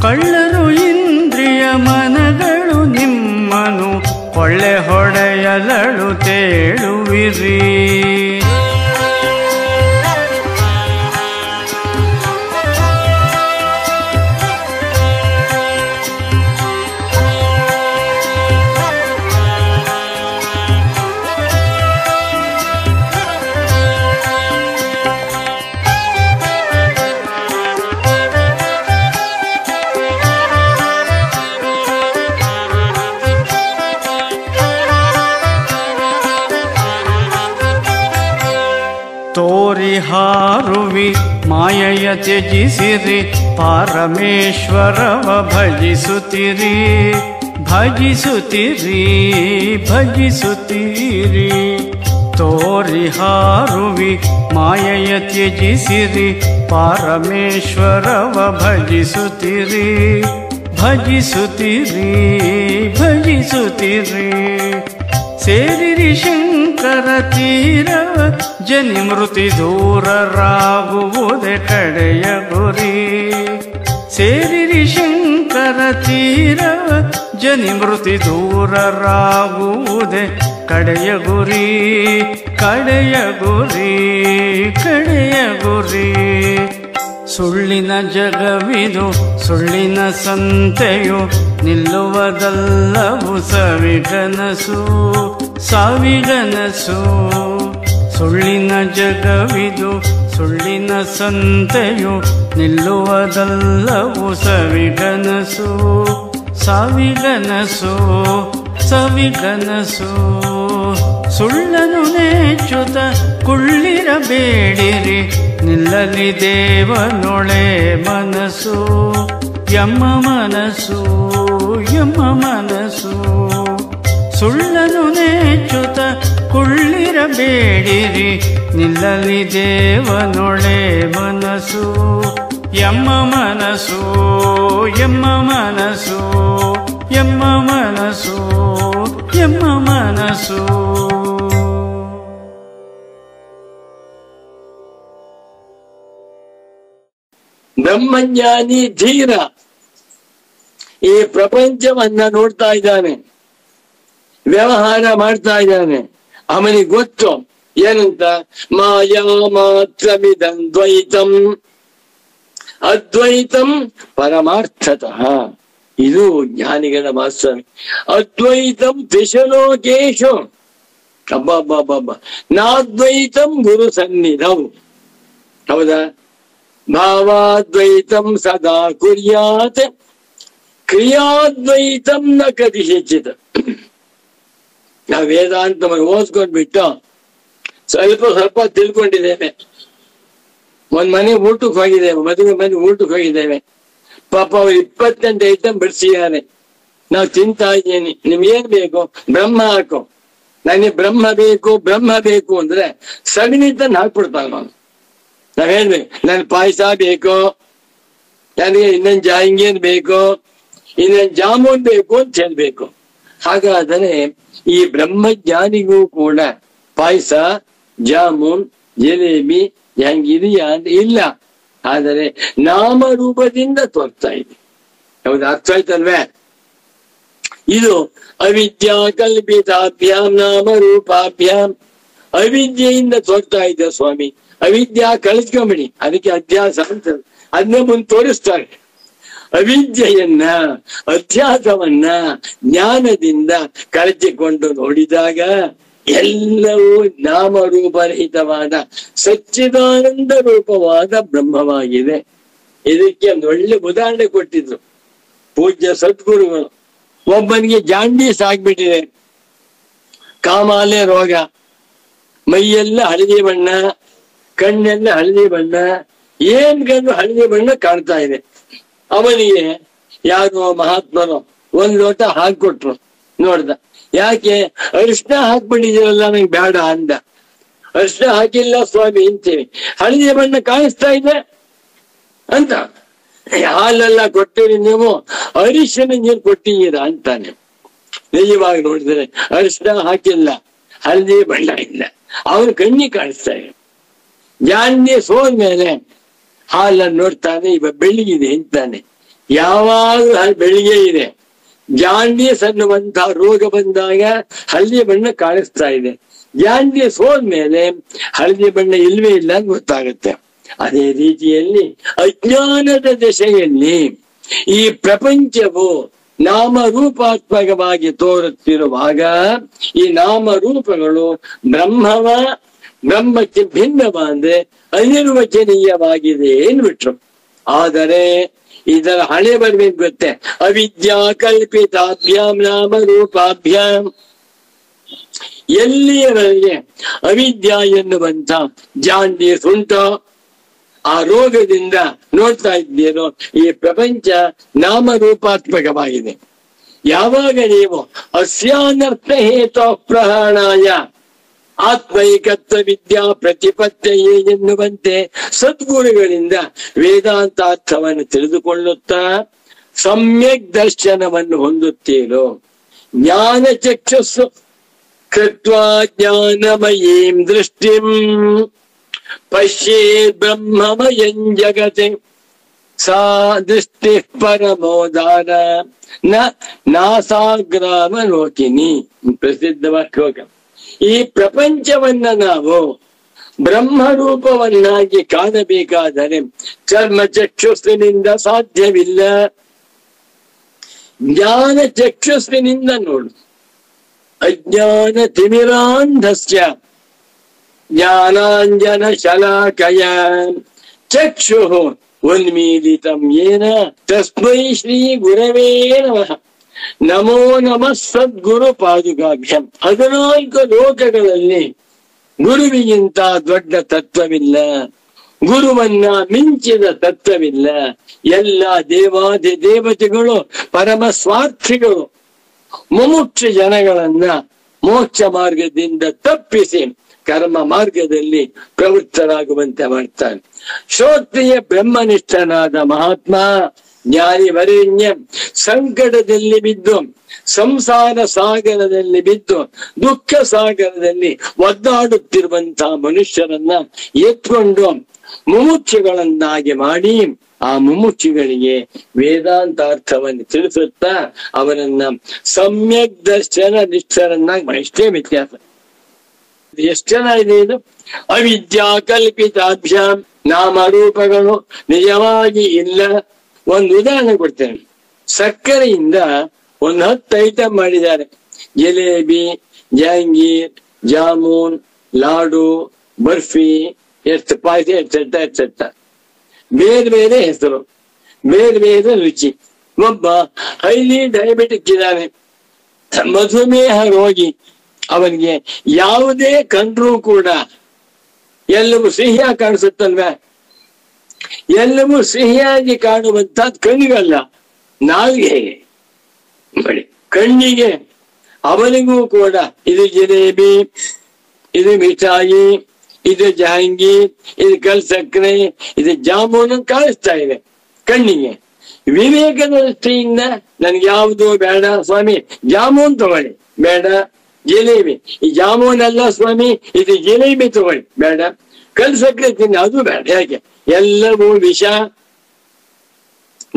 ಕಳ್ಳರು ಇಂದ್ರಿಯ ಮನಗಳು ನಿಮ್ಮನು ಕೊಳ್ಳೆ ಹೊಡೆಯಲಳು ತೇಳುವಿರಿ. ತೋರಿ ಹಾರುವಿ ಮಾಯೆಯ ತ್ಯಜಿಸಿರಿ ಪರಮೇಶ್ವರವ ಭಜಿಸುತ್ತಿರಿ ಭಜಿಸುತ್ತಿರಿ ಭಜಿಸುತ್ತೀರಿ. ತೋರಿ ಹಾರುವಿ ಮಾಯೆಯ ತ್ಯಜಿಸಿರಿ ಪರಮೇಶ್ವರವ ಭಜಿಸುತ್ತಿರಿ ಭಜಿಸುತ್ತೀರಿ ಭಜಿಸುತ್ತೀರಿ. ಸೇರಿರಿ ಶಂಕರ ತೀರವ ಜನಿ ಮೃತಿ ದೂರರಾಗುವುದೇ ಕಡೆಯ ಗುರಿ. ಸೇರಿರಿ ಶಂಕರ ತೀರವ ಜನಿ ಮೃತಿ ದೂರರಾಗುವುದೇ ಕಡೆಯ ಗುರಿ ಕಡೆಯ ಗುರಿ ಕಡೆಯ ಗುರಿ. ಸುಳ್ಳಿನ ಜಗವಿದು ಸುಳ್ಳಿನ ಸಂತೆಯು ನಿಲ್ಲುವುದಲ್ಲವು ಸವಿಗನಸು ಸಾವಿಗನಸು. ಸುಳ್ಳಿನ ಜಗವಿದು ಸುಳ್ಳಿನ ಸಂತೆಯು ನಿಲ್ಲುವುದಲ್ಲವು ಸವಿಗನಸು ಸಾವಿಗನಸು ಸವಿಗನಸು. ಸುಳ್ಳನು ನೆಚ್ಚುತ ಕುಳ್ಳಿರಬೇಡಿರಿ ನಿಲ್ಲಲಿ ದೇವನೊಳೆ ಮನಸ್ಸು ಯಮ್ಮ ಮನಸ್ಸು ಯಮ್ಮ ಮನಸ್ಸು. ಸುಳ್ಳನು ನೆಚ್ಚುತ ಕುಳ್ಳಿರಬೇಡಿರಿ ನಿಲ್ಲಲಿ ದೇವನೊಳೆ ಮನಸ್ಸು ಯಮ್ಮ ಮನಸ್ಸು ಯಮ್ಮ ಮನಸ್ಸು ಯಮ್ಮ ಮನಸ್ಸು ಯಮ್ಮ ಮನಸ್ಸು. ಬ್ರಹ್ಮಜ್ಞಾನಿ ಧೀರ ಈ ಪ್ರಪಂಚವನ್ನ ನೋಡ್ತಾ ಇದ್ದಾನೆ, ವ್ಯವಹಾರ ಮಾಡ್ತಾ ಇದ್ದಾನೆ. ಅವನಿಗೆ ಗೊತ್ತು ಏನಂತ, ಮಾಯಾ ಮಾತ್ರಮಿದಂ ದ್ವೈತಂ ಅದ್ವೈತಂ ಪರಮಾರ್ಥತಃ. ಇದು ಜ್ಞಾನಿಗಳ ವಾಸ್ತವ. ಅದ್ವೈತಂ ತ್ರಿಶಲೋಕೇಶು ಅಬ್ಬಬ್ಬಬ್ಬ ನಾದ್ವೈತಂ ಗುರು ಸನ್ನಿಧೌ. ಹೌದಾ? ಭಾವಾದ್ವೈತಂ ಸದಾ ಕುರ್ಯಾತ್ ಕ್ರಿಯಾದ್ವೈತಂ ನ ಕದಿಚಿತ್. ನಾವು ವೇದಾಂತವನ್ನು ಓದ್ಕೊಂಡ್ಬಿಟ್ಟು ಸ್ವಲ್ಪ ತಿಳ್ಕೊಂಡಿದ್ದೇವೆ. ಒಂದ್ ಮನೆ ಊಟಕ್ಕೆ ಹೋಗಿದ್ದೇವೆ, ಮದುವೆ ಮನೆ ಊಟಕ್ಕೆ ಹೋಗಿದ್ದೇವೆ. ಪಾಪ ಅವ್ರು 28 ಐಟಮ್ ಬಿಡಿಸಿದ್ದಾರೆ. ನಾವು ತಿಂತಾ ಇದ್ದೀನಿ. ನಿಮ್ಗೇನ್ ಬೇಕು? ಬ್ರಹ್ಮ ಹಾಕು. ನನಗೆ ಬ್ರಹ್ಮ ಬೇಕು ಬ್ರಹ್ಮ ಬೇಕು ಅಂದ್ರೆ ಸಗಣಿ ತಂದು ಹಾಕ್ಬಿಡ್ತಾನ ನಾನು. ನಾವ್ ಹೇಳ್ಬೇಕು, ನನ್ ಪಾಯಸ ಬೇಕು, ನನಗೆ ಇನ್ನೊಂದು ಜಾಯಿಂಗೇನ್ ಬೇಕು, ಇನ್ನೊಂದು ಜಾಮೂನ್ ಬೇಕು ಅಂತ ಹೇಳ್ಬೇಕು. ಹಾಗಾದರೆ ಈ ಬ್ರಹ್ಮಜ್ಞಾನಿಗೂ ಕೂಡ ಪಾಯಸ, ಜಾಮೂನ್, ಜಿಲೇಬಿ ಹೆಂಗಿದೆಯಾ ಅಂತ ಇಲ್ಲ. ಆದರೆ ನಾಮರೂಪದಿಂದ ತೋರ್ತಾ ಇದೆ. ಹೌದು, ಅರ್ಥ ಆಯ್ತಲ್ವೇ? ಇದು ಅವಿದ್ಯಾ ಕಲ್ಪಿತಾಭ್ಯಾಂ ನಾಮ ರೂಪಾಭ್ಯಾಂ. ಅವಿದ್ಯೆಯಿಂದ ತೋರ್ತಾ ಇದೆ ಸ್ವಾಮಿ. ಅವಿದ್ಯಾ ಕಳಿಸ್ಕೊಂಬಿಡಿ, ಅದಕ್ಕೆ ಅಧ್ಯಾಸ ಅಂತ ಅದನ್ನ ಮುಂದೆ ತೋರಿಸ್ತಾರೆ. ಅವಿದ್ಯೆಯನ್ನ ಅಧ್ಯಾಸವನ್ನ ಜ್ಞಾನದಿಂದ ಕಳಚಿಕೊಂಡು ನೋಡಿದಾಗ ಎಲ್ಲವೂ ನಾಮರೂಪರಹಿತವಾದ ಸಚ್ಚಿದಾನಂದ ರೂಪವಾದ ಬ್ರಹ್ಮವಾಗಿದೆ. ಇದಕ್ಕೆ ಒಂದು ಒಳ್ಳೆ ಉದಾಹರಣೆ ಕೊಟ್ಟಿದ್ರು ಪೂಜ್ಯ ಸದ್ಗುರುಗಳು. ಒಬ್ಬನಿಗೆ ಜಾಂಡೀಸ್ ಆಗ್ಬಿಟ್ಟಿದೆ, ಕಾಮಾಲೆ ರೋಗ, ಮೈಯೆಲ್ಲ ಹಳದಿ ಬಣ್ಣ, ಕಣ್ಣೆಲ್ಲ ಹಳದಿ ಬಣ್ಣ, ಏನ್ ಕಣ್ಣು ಹಳದಿ ಬಣ್ಣ ಕಾಣ್ತಾ ಇದೆ. ಅವನಿಗೆ ಯಾರೋ ಮಹಾತ್ಮರು ಒಂದ್ ಲೋಟ ಹಾಕ್ಕೊಟ್ರು. ನೋಡ್ದ, ಯಾಕೆ ಅರಿಶಿನ ಹಾಕ್ಬಿಟ್ಟಿದ್ದೀರಲ್ಲ, ನಂಗೆ ಬೇಡ ಅಂದ. ಅರಿಶಿನ ಹಾಕಿಲ್ಲ ಸ್ವಾಮಿ ಅಂತೀವಿ, ಹಳದಿ ಬಣ್ಣ ಕಾಣಿಸ್ತಾ ಇದೆ ಅಂತ. ಹಾಲೆಲ್ಲ ಕೊಟ್ಟಿರಿ ನೀವು, ಅರಿಶಿನ ನೀರು ಕೊಟ್ಟಿದ್ದೀರಾ ಅಂತಾನೆ. ನಿಜವಾಗಿ ನೋಡಿದ್ರೆ ಅರಿಶಿನ ಹಾಕಿಲ್ಲ, ಹಳದಿ ಬಣ್ಣ ಇಲ್ಲ, ಅವನ ಕಣ್ಣಿಗೆ ಕಾಣಿಸ್ತಾ ಇದೆ. ಜಾಂಡೀಸ್ ಹೋದ್ಮೇಲೆ ಹಾಲನ್ನು ನೋಡ್ತಾನೆ, ಇವ ಬೆಳಿಗಿದೆ ಅಂತಾನೆ. ಯಾವಾಗಲೂ ಬೆಳಿಗ್ಗೆ ಇದೆ. ಜಾಂಡೀಸ್ ಅನ್ನುವಂತಹ ರೋಗ ಬಂದಾಗ ಹಳದಿ ಬಣ್ಣ ಕಾಣಿಸ್ತಾ ಇದೆ. ಜಾಂಡೀಸ್ ಹೋದ್ಮೇಲೆ ಹಳದಿ ಬಣ್ಣ ಇಲ್ವೇ ಇಲ್ಲ ಅಂತ ಗೊತ್ತಾಗುತ್ತೆ. ಅದೇ ರೀತಿಯಲ್ಲಿ ಅಜ್ಞಾನದ ದಶೆಯಲ್ಲಿ ಈ ಪ್ರಪಂಚವು ನಾಮರೂಪಾತ್ಮಕವಾಗಿ ತೋರುತ್ತಿರುವಾಗ ಈ ನಾಮರೂಪಗಳು ಬ್ರಹ್ಮಕ್ಕೆ ಭಿನ್ನವಾದ್ರೆ ಅನಿರ್ವಚನೀಯವಾಗಿದೆ ಏನ್ಬಿಟ್ರು. ಆದರೆ ಇದರ ಹಣೆ ಬರ್ಬೇಕು ಗೊತ್ತೆ, ಅವಿದ್ಯಾ ಕಲ್ಪಿತಾಭ್ಯಾಂ ನಾಮ ರೂಪಾಭ್ಯಾಂ. ಎಲ್ಲಿಯವರೆಗೆ ಅವಿದ್ಯಾ ಎನ್ನುವಂತ ಜಾಂಡೀಸ್ ಉಂಟೋ, ಆ ರೋಗದಿಂದ ನೋಡ್ತಾ ಇದ್ದೀರೋ ಈ ಪ್ರಪಂಚ ನಾಮರೂಪಾತ್ಮಕವಾಗಿದೆ. ಯಾವಾಗ ನೀವು ಅಸ್ಯಾನರ್ಥ ಹೇತು ಪ್ರಹಾಣಾಯ ಆತ್ಮೈಕತ್ವ ವಿದ್ಯಾ ಪ್ರತಿಪತ್ತೆಯೇ ಎನ್ನುವಂತೆ ಸದ್ಗುರುಗಳಿಂದ ವೇದಾಂತಾರ್ಥವನ್ನು ತಿಳಿದುಕೊಳ್ಳುತ್ತಾ ಸಮ್ಯಕ್ ದರ್ಶನವನ್ನು ಹೊಂದುತ್ತೀರೋ, ಜ್ಞಾನ ಚಕ್ಷುಸ್ಸು ಕೃತ್ವಾ ಜ್ಞಾನಮಯೀಂ ದೃಷ್ಟಿಂ ಪಶ್ಯೇತ್ ಬ್ರಹ್ಮಮಯಂ ಜಗತೆ ಸಾ ದೃಷ್ಟಿ ಪರಮೋದಾರ ನಾಸಾಗ್ರಾಮ ಲೋಕಿನಿ. ಪ್ರಸಿದ್ಧವಾದ ಶ್ಲೋಕ. ಈ ಪ್ರಪಂಚವನ್ನ ನಾವು ಬ್ರಹ್ಮರೂಪವನ್ನಾಗಿ ಕಾಣಬೇಕಾದರೆ ಚರ್ಮ ಚಕ್ಷುಸ್ಸಿನಿಂದ ಸಾಧ್ಯವಿಲ್ಲ. ಜ್ಞಾನ ಚಕ್ಷುಸ್ಸಿನಿಂದ ನೋಡು. ಅಜ್ಞಾನ ತಿಮಿರಾಂಧಸ್ಯ ಜ್ಞಾನಾಂಜನ ಶಲಾಕಯ ಚಕ್ಷುಃ ಉನ್ಮೀಲಿತಂ ಯೇನ ತಸ್ಮೈ ಶ್ರೀ ಗುರವೇ ನಮಃ. ನಮೋ ನಮಃ ಸದ್ಗುರು ಪಾದುಕಾಭ್ಯಂ. 14 ಲೋಕಗಳಲ್ಲಿ ಗುರುವಿಗಿಂತ ದೊಡ್ಡ ತತ್ವವಿಲ್ಲ, ಗುರುವನ್ನ ಮಿಂಚಿದ ತತ್ವವಿಲ್ಲ. ಎಲ್ಲ ದೇವಾದಿ ದೇವತೆಗಳು ಪರಮ ಸ್ವಾರ್ಥಿಗಳು ಮುಮುಕ್ಷ ಜನಗಳನ್ನ ಮೋಕ್ಷ ಮಾರ್ಗದಿಂದ ತಪ್ಪಿಸಿ ಕರ್ಮ ಮಾರ್ಗದಲ್ಲಿ ಪ್ರವೃತ್ತರಾಗುವಂತೆ ಮಾಡ್ತಾನೆ. ಶ್ರೋತ್ರಿಯ ಬ್ರಹ್ಮನಿಷ್ಠನಾದ ಮಹಾತ್ಮ ಜ್ಞಾನಿ ವರೇಣ್ಯ ಸಂಕಟದಲ್ಲಿ ಬಿದ್ದು, ಸಂಸಾರ ಸಾಗರದಲ್ಲಿ ಬಿದ್ದು, ದುಃಖ ಸಾಗರದಲ್ಲಿ ಒದ್ದಾಡುತ್ತಿರುವಂತಹ ಮನುಷ್ಯರನ್ನ ಎತ್ಕೊಂಡು ಮುಮುಕ್ಷುಗಳನ್ನಾಗಿ ಮಾಡಿ ಆ ಮುಮುಕ್ಷುಗಳಿಗೆ ವೇದಾಂತಾರ್ಥವನ್ನು ತಿಳಿಸುತ್ತಾ ಅವರನ್ನ ಸಮ್ಯಕ್ ದರ್ಶನ ನಿಷ್ಠರನ್ನಾಗಿ ಇಷ್ಟೇ ವ್ಯತ್ಯಾಸ. ಎಷ್ಟು ಚೆನ್ನಾಗಿದೆ ಇದು. ಅವಿದ್ಯಾ ಕಲ್ಪಿತಾಭ್ಯಾಂ ನಾಮರೂಪಗಳು ನಿಜವಾಗಿ ಇಲ್ಲ. ಒಂದು ಉದಾಹರಣೆ ಕೊಡ್ತೇನೆ. ಸಕ್ಕರೆಯಿಂದ 10 ಐಟಮ್ ಮಾಡಿದ್ದಾರೆ. ಜಿಲೇಬಿ, ಜಹಾಂಗೀರ್, ಜಾಮೂನ್, ಲಾಡು, ಬರ್ಫಿ, ಪಾಯಸ ಎಟ್ಸೆಟ್ರಾ ಎಟ್ಸೆಟ್ರಾ. ಬೇರೆ ಬೇರೆ ಹೆಸರು, ಬೇರೆ ಬೇರೆ ರುಚಿ. ಒಬ್ಬ ಹೈಲಿ ಡಯಾಬಿಟಿಕ್ ಇದ್ದಾನೆ, ಮಧುಮೇಹ ರೋಗಿ. ಅವನಿಗೆ ಯಾವುದೇ ಕಂಡ್ರೂ ಕೂಡ ಎಲ್ಲವೂ ಸಿಹಿಯಾಗಿ ಕಾಣಿಸುತ್ತಲ್ವ? ಎಲ್ಲವೂ ಸಿಹಿಯಾಗಿ ಕಾಣುವಂತಹದ್ದು ಕಣ್ಣಿಗಲ್ಲ, ನಾಲ್ಗೆಗೆ. ನೋಡಿ, ಕಣ್ಣಿಗೆ ಅವನಿಗೂ ಕೂಡ ಇದು ಜಿಲೇಬಿ, ಇದು ಮಿಠಾಯಿ, ಇದು ಜಹಾಂಗೀರ್, ಇದು ಕಲ್ ಸಕ್ಕರೆ, ಇದು ಜಾಮೂನ್ ಕಾಣಿಸ್ತಾ ಇದೆ ಕಣ್ಣಿಗೆ. ವಿವೇಕದ ದೃಷ್ಟಿಯಿಂದ ನನ್ಗೆ ಯಾವುದು ಬೇಡ ಸ್ವಾಮಿ, ಜಾಮೂನ್ ತಗೊಳ್ಳಿ, ಬೇಡ. ಜಿಲೇಬಿ, ಈ ಜಾಮೂನ್ ಅಲ್ಲ ಸ್ವಾಮಿ, ಇದು ಜಿಲೇಬಿ ತಗೊಳ್ಳಿ, ಬೇಡ. ಕಲ್ ಸಕ್ಕರೆ ತಿನ್ನಿ, ಅದು ಬೇಡ. ಯಾಕೆ? ಎಲ್ಲವೂ ವಿಷ.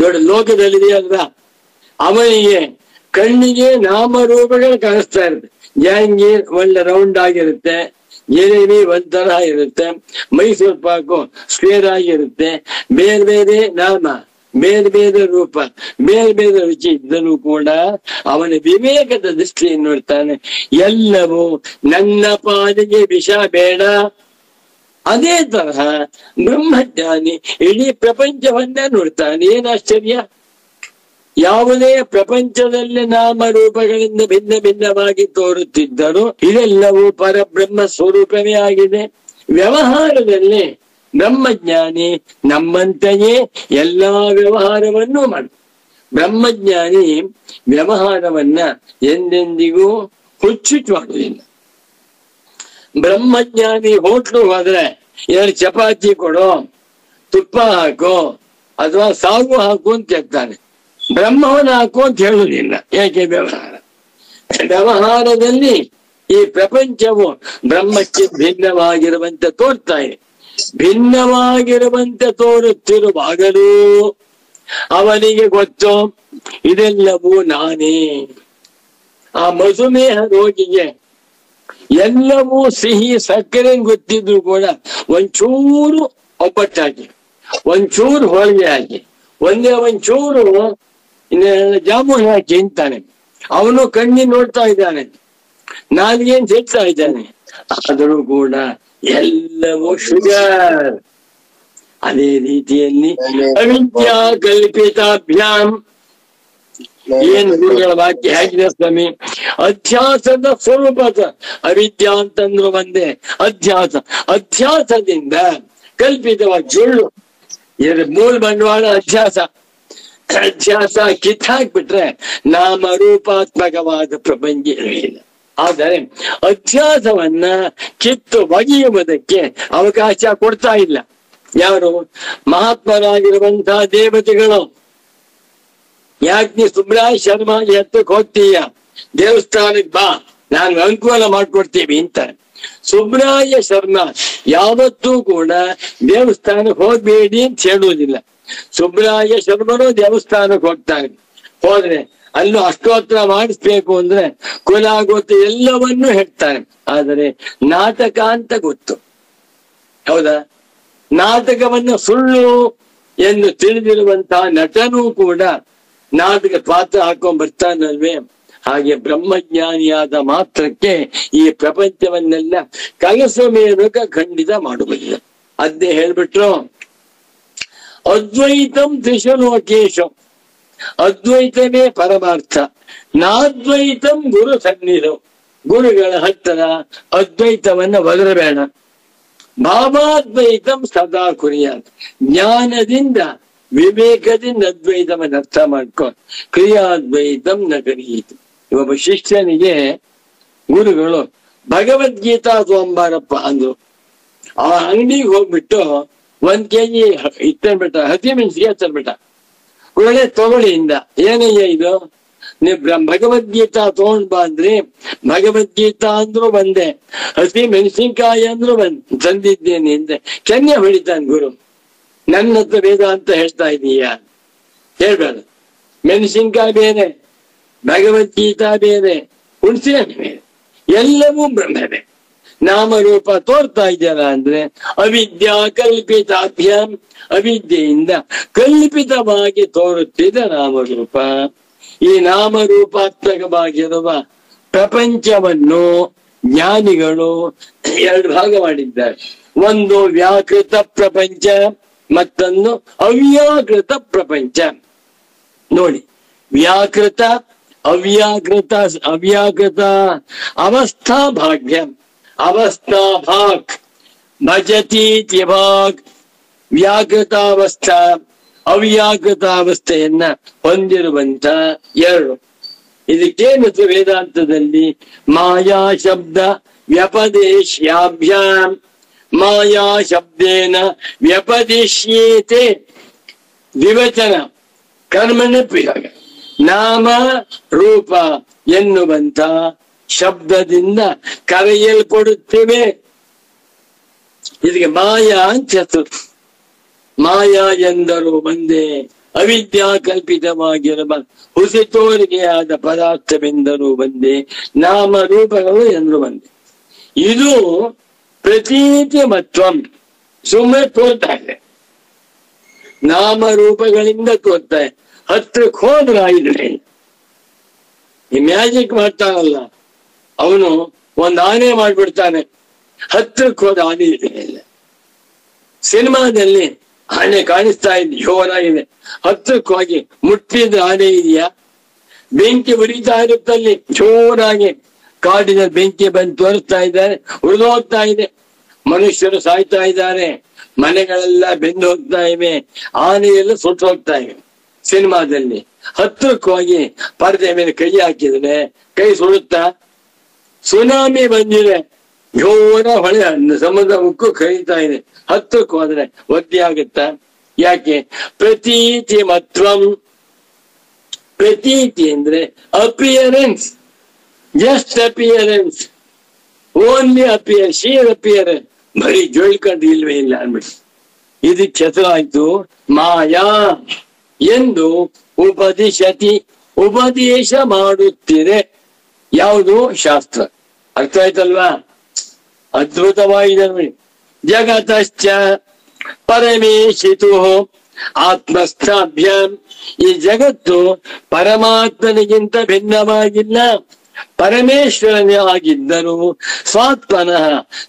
ನೋಡಿ, ಲೋಕದಲ್ಲಿದೆಯಲ್ವಾ, ಅವನಿಗೆ ಕಣ್ಣಿಗೆ ನಾಮರೂಪಗಳು ಕಾಣಿಸ್ತಾ ಇರುತ್ತೆ. ಜಹಾಂಗೀರ್ ಒಳ್ಳೆ ರೌಂಡ್ ಆಗಿರುತ್ತೆ, ಜಿಲೇಬಿ ಒಂಥರ ಇರುತ್ತೆ, ಮೈಸೂರು ಪಾಕು ಸ್ಕ್ವೇರ್ ಆಗಿರುತ್ತೆ. ಬೇರೆ ಬೇರೆ ನಾಮ, ಬೇರೆ ಬೇರೆ ರೂಪ, ಬೇರೆ ಬೇರೆ ರುಚಿ ಇದ್ದರೂ ಕೂಡ ಅವನ ವಿವೇಕದ ದೃಷ್ಟಿಯನ್ನು ನೋಡ್ತಾನೆ. ಎಲ್ಲವೂ ನನ್ನ ಪಾಲಿಗೆ ವಿಷ ಬೇಡ. ಅದೇ ತರಹ ಬ್ರಹ್ಮಜ್ಞಾನಿ ಇಡೀ ಪ್ರಪಂಚವನ್ನ ನೋಡ್ತಾನೆ. ಏನ್ ಆಶ್ಚರ್ಯ! ಯಾವುದೇ ಪ್ರಪಂಚದಲ್ಲಿ ನಾಮರೂಪಗಳಿಂದ ಭಿನ್ನ ಭಿನ್ನವಾಗಿ ತೋರುತ್ತಿದ್ದರೂ ಇದೆಲ್ಲವೂ ಪರಬ್ರಹ್ಮ ಸ್ವರೂಪವೇ ಆಗಿದೆ. ವ್ಯವಹಾರದಲ್ಲಿ ಬ್ರಹ್ಮಜ್ಞಾನಿ ನಮ್ಮಂತೆಯೇ ಎಲ್ಲಾ ವ್ಯವಹಾರವನ್ನು ಮಾಡ. ಬ್ರಹ್ಮಜ್ಞಾನಿ ವ್ಯವಹಾರವನ್ನ ಎಂದೆಂದಿಗೂ ಹುಚ್ಚುಚ್ಚು ಮಾಡುವುದಿಲ್ಲ. ಬ್ರಹ್ಮಜ್ಞಾನಿ ಹೋಟ್ಲು ಹೋದ್ರೆ 2 ಚಪಾತಿ ಕೊಡೋ, ತುಪ್ಪ ಹಾಕೋ ಅಥವಾ ಸಾಗು ಹಾಕು ಅಂತ ಹೇಳ್ತಾನೆ. ಬ್ರಹ್ಮವನ್ನ ಹಾಕು ಅಂತ ಹೇಳುವುದಿಲ್ಲ. ಯಾಕೆ? ವ್ಯವಹಾರದಲ್ಲಿ ಈ ಪ್ರಪಂಚವು ಬ್ರಹ್ಮಕ್ಕೆ ಭಿನ್ನವಾಗಿರುವಂತೆ ತೋರ್ತಾ ಇದೆ. ಭಿನ್ನವಾಗಿರುವಂತೆ ತೋರುತ್ತಿರುವಾಗಲೂ ಅವನಿಗೆ ಗೊತ್ತು ಇದೆಲ್ಲವೂ ನಾನೇ. ಆ ಮಧುಮೇಹ ರೋಗಿಗೆ ಎಲ್ಲವೂ ಸಿಹಿ ಸಕ್ಕರೆ ಗೊತ್ತಿದ್ರು ಕೂಡ ಒಂಚೂರು ಒಬ್ಬಟ್ಟಾಕಿ, ಒಂಚೂರು ಹೋಳಿಗೆ ಹಾಕಿ, ಒಂಚೂರು ಜಾಮೂನ್ ಹಾಕಿ ಅಂತಾನೆ. ಅವನು ಕಣ್ಣಿ ನೋಡ್ತಾ ಇದ್ದಾನೆ, ನಾಲ್ಗೇನ್ ಸಿಗ್ತಾ ಇದ್ದಾನೆ, ಆದರೂ ಕೂಡ ಎಲ್ಲವೂ ಶುಗರ್. ಅದೇ ರೀತಿಯಲ್ಲಿ ಅವಿದ್ಯಾ ಕಲ್ಪಿತಾಭ್ಯಾಮ್, ಏನು ಗುರುಗಳ ವಾಕ್ಯ ಹೇಗಿದೆ ಸ್ವಾಮಿ? ಅಧ್ಯಾಸದ ಸ್ವರೂಪದ ಅವಿದ್ಯಾ ಅಂತಂದ್ರು ಒಂದೇ. ಅಧ್ಯಾಸದಿಂದ ಕಲ್ಪಿತವಾದ ಜೊಳ್ಳು, ಮೂಲ ಬಂಡವಾಳ ಅಧ್ಯಾಸ. ಅಧ್ಯಾಸ ಕಿತ್ತಾಕ್ಬಿಟ್ರೆ ನಾಮರೂಪಾತ್ಮಕವಾದ ಪ್ರಪಂಚ ಇರಲಿಲ್ಲ. ಆದರೆ ಅಧ್ಯಾಸವನ್ನ ಕಿತ್ತು ಒಗೆಯುವುದಕ್ಕೆ ಅವಕಾಶ ಕೊಡ್ತಾ ಇಲ್ಲ ಯಾರು? ಮಹಾತ್ಮರಾಗಿರುವಂತಹ ದೇವತೆಗಳು. ಯಾಕೆ ನೀ ಸುಬ್ರಾಯ ಶರ್ಮಾ ಎತ್ತಕ್ಕೆ ಹೋಗ್ತೀಯ? ದೇವಸ್ಥಾನಕ್ಕೆ ಬಾ, ನಾನು ಅನುಕೂಲ ಮಾಡ್ಕೊಡ್ತೀವಿ ಅಂತ. ಸುಬ್ರಾಯ ಶರ್ಮಾ ಯಾವತ್ತೂ ಕೂಡ ದೇವಸ್ಥಾನಕ್ಕೆ ಹೋಗ್ಬೇಡಿ ಅಂತ ಹೇಳುವುದಿಲ್ಲ. ಸುಬ್ರಾಯ ಶರ್ಮನು ದೇವಸ್ಥಾನಕ್ಕೆ ಹೋಗ್ತಾನೆ. ಹೋದ್ರೆ ಅಲ್ಲೂ ಅಷ್ಟೋತ್ತರ ಮಾಡಿಸ್ಬೇಕು ಅಂದ್ರೆ ಕುಲ ಗೊತ್ತು, ಎಲ್ಲವನ್ನೂ ಹೇಳ್ತಾನೆ. ಆದರೆ ನಾಟಕ ಅಂತ ಗೊತ್ತು, ಹೌದಾ? ನಾಟಕವನ್ನು ಸುಳ್ಳು ಎಂದು ತಿಳಿದಿರುವಂತಹ ನಟನೂ ಕೂಡ ನಾಟಕ ಪಾತ್ರ ಹಾಕೊಂಡ್ ಬರ್ತಾನಲ್ವೇ? ಹಾಗೆ ಬ್ರಹ್ಮಜ್ಞಾನಿಯಾದ ಮಾತ್ರಕ್ಕೆ ಈ ಪ್ರಪಂಚವನ್ನೆಲ್ಲ ಕಲಸು ಮೇಲುಕ ಖಂಡಿತ ಮಾಡುವುದಿಲ್ಲ. ಅದೇ ಹೇಳ್ಬಿಟ್ರು, ಅದ್ವೈತಂ ತ್ರಿಶಲೋಕೇಶಂ, ಅದ್ವೈತವೇ ಪರಮಾರ್ಥ, ನಾದ್ವೈತಂ ಗುರು ಸನ್ನಿಧಂ, ಗುರುಗಳ ಹತ್ತಿರ ಅದ್ವೈತವನ್ನ ಒದರಬೇಡ. ಭಾವಾದ್ವೈತಂ ಸದಾ ಕುರಿಯಾತ್, ಜ್ಞಾನದಿಂದ ವಿವೇಕದಿಂದ ಅದ್ವೈತವನ್ನು ಅರ್ಥ ಮಾಡ್ಕೊ. ಕ್ರಿಯಾದ್ವೈತಂ ನ ಕರೀತು. ಒಬ್ಬ ಶಿಷ್ಯನಿಗೆ ಗುರುಗಳು ಭಗವದ್ಗೀತಾ ತಗೊಂಬಾರಪ್ಪ ಅಂದ್ರು. ಆ ಅಂಗಡಿಗೆ ಹೋಗ್ಬಿಟ್ಟು 1 kg ಇತ್ತನ್ಬಿಟ್ಟ, ಹಸಿಮೆಣಸಿಗೆ ತಂದ್ಬಿಟ್ಟ. ಒಳ್ಳೆ ತಗೊಳ್ಳಿ ಇಂದ. ಏನಯ್ಯ ಇದು? ನೀವು ಭಗವದ್ಗೀತಾ ತಗೊಂಡ್ ಬಾ ಅಂದ್ರಿ, ಭಗವದ್ಗೀತಾ ಅಂದ್ರು ಬಂದೆ, ಹಸಿ ಮೆಣಸಿನ್ಕಾಯಿ ಅಂದ್ರು ತಂದಿದ್ದೇನೆ ಅಂದೆ. ಕೆನ್ನೆ ಹೊಡಿತಾನೆ ಗುರು. ನನ್ನ ಹತ್ರ ವೇದ ಅಂತ ಹೇಳ್ತಾ ಇದೀಯ? ಹೇಳ್ಬೇಡ. ಮೆಣಸಿನ್ಕಾಯಿ ಬೇರೆ, ಭಗವದ್ಗೀತಾ ಬೇರೆ, ಹುಣಸೆ ಬೇರೆ, ಎಲ್ಲವೂ ಬ್ರಹ್ಮವೇ. ನಾಮರೂಪ ತೋರ್ತಾ ಇದೆಯಲ್ಲ ಅಂದ್ರೆ ಅವಿದ್ಯಾ ಕಲ್ಪಿತಾಭ್ಯಾಮ್, ಅವಿದ್ಯೆಯಿಂದ ಕಲ್ಪಿತವಾಗಿ ತೋರುತ್ತಿದೆ ನಾಮರೂಪ. ಈ ನಾಮರೂಪಾತ್ಮಕವಾಗಿರುವ ಪ್ರಪಂಚವನ್ನು ಜ್ಞಾನಿಗಳು 2 ಭಾಗ ಮಾಡಿದ್ದಾರೆ. ಒಂದು ವ್ಯಾಕೃತ ಪ್ರಪಂಚ, ಮತ್ತೊಂದು ಅವ್ಯಾಕೃತ ಪ್ರಪಂಚ. ನೋಡಿ, ವ್ಯಾಕೃತ ಅವ್ಯಾಕೃತ ಅವಸ್ಥಾ ಭಾಗ್ಯ, ಅವಸ್ಥಾ ಭಾಗ್, ಭಜತಿ ತ್ಯಭಾಗ್, ವ್ಯಾಕೃತಾವಸ್ಥಾ ಅವ್ಯಾಕೃತಾವಸ್ಥೆಯನ್ನ ಹೊಂದಿರುವಂತ 2. ಇದಕ್ಕೇನು ವೇದಾಂತದಲ್ಲಿ ಮಾಯಾ ಶಬ್ದ ವ್ಯಪದೇಶ್ಯಾಭ್ಯಾಮ್, ಮಾಯಾ ಶಬ್ದೇನ ವ್ಯಪದಿಶ್ಯೇತೆ, ದ್ವಿವಚನ ಕರ್ಮಣ ಪ್ರಯೋಗ. ನಾಮ ರೂಪ ಎನ್ನುವಂತ ಶಬ್ದದಿಂದ ಕರೆಯಲ್ಪಡುತ್ತೇವೆ. ಇದಕ್ಕೆ ಮಾಯಾ ಅಂತ ಹೆಸರು. ಮಾಯಾ ಎಂದರು ಒಂದೇ, ಅವಿದ್ಯಾ ಕಲ್ಪಿತವಾಗಿರುವ ಹುಸಿ ತೋರಿಕೆಯಾದ ಪದಾರ್ಥವೆಂದರೂ ಒಂದೇ, ನಾಮರೂಪಗಳು ಎಂದರು ಒಂದೇ. ಇದು ಪ್ರತೀತಿ ಮತ್ವಂ, ಸುಮ್ಮನೆ ತೋರ್ತಾ ಇದೆ, ನಾಮರೂಪಗಳಿಂದ ತೋರ್ತಾ ಇದೆ. ಹತ್ರಕ್ಕೆ ಹೋದ್ರ ಇದ್ರೆ ಈ ಮ್ಯಾಜಿಕ್ ಮಾಡ್ತಾನಲ್ಲ ಅವನು ಒಂದ್ ಆನೆ ಮಾಡ್ಬಿಡ್ತಾನೆ, ಹತ್ರಕ್ಕೆ ಹೋದ ಆನೆ ಇಲ್ಲ. ಸಿನಿಮಾದಲ್ಲಿ ಆನೆ ಕಾಣಿಸ್ತಾ ಇದೆ, ಜೋರಾಗಿದೆ, ಹತ್ರಕ್ಕೆ ಹೋಗಿ ಮುಟ್ಟಿದ ಆನೆ ಇದೆಯಾ? ಬೆಂಕಿ ಉರಿತಾ ಇರುತ್ತಲ್ಲಿ, ಜೋರಾಗಿ ಕಾಡಿನ ಬೆಂಕಿ ಬಂದು ತೋರಿಸ್ತಾ ಇದ್ದಾರೆ, ಉರಿದೋಗ್ತಾ ಇದೆ, ಮನುಷ್ಯರು ಸಾಯ್ತಾ ಇದ್ದಾರೆ, ಮನೆಗಳೆಲ್ಲ ಬೆಂದು ಹೋಗ್ತಾ ಇವೆ, ಆನೆಯೆಲ್ಲ ಸುಟ್ಟು ಹೋಗ್ತಾ ಇವೆ. ಸಿನಿಮಾದಲ್ಲಿ ಹತ್ರಕ್ಕೆ ಹೋಗಿ ಪರದೆ ಮೇಲೆ ಕೈ ಹಾಕಿದ್ರೆ ಕೈ ಸುಡುತ್ತಾ? ಸುನಾಮಿ ಬಂದಿದೆ, ಜೋರ ಹೊಳೆ ಸಮುದ್ರ ಉಕ್ಕು ಕರೀತಾ ಇದೆ, ಹತ್ರಕ್ಕೆ ಹೋದ್ರೆ ಒದ್ದೆ ಆಗುತ್ತಾ? ಯಾಕೆ? ಪ್ರತೀತಿ ಮತ್ವಂ. ಪ್ರತೀತಿ ಅಂದ್ರೆ appearance, just appearance, only appear, sheer appearance, ಬರೀ ಜೋಳ್ಕೊಂಡು ಇಲ್ವೇ ಇಲ್ಲ ಅನ್ಬಿಟ್ಟು ಇದಕ್ಕೆ ಹೆಸರಾಯ್ತು ಮಾಯಾ ಎಂದು ಉಪದಿಶತಿ, ಉಪದೇಶ ಮಾಡುತ್ತಿದೆ. ಯಾವುದು? ಶಾಸ್ತ್ರ. ಅರ್ಥ ಆಯ್ತಲ್ವಾ? ಅದ್ಭುತವಾಗಿದೆ ನೋಡಿ. ಜಗತಶ್ಚ ಪರಮೇಶಿತು ಆತ್ಮಸ್ಥಾಭ್ಯಾಂ, ಈ ಜಗತ್ತು ಪರಮಾತ್ಮನಿಗಿಂತ ಭಿನ್ನವಾಗಿಲ್ಲ, ಪರಮೇಶ್ವರನೇ ಆಗಿದ್ದರು. ಸ್ವಾತ್ಮನಃ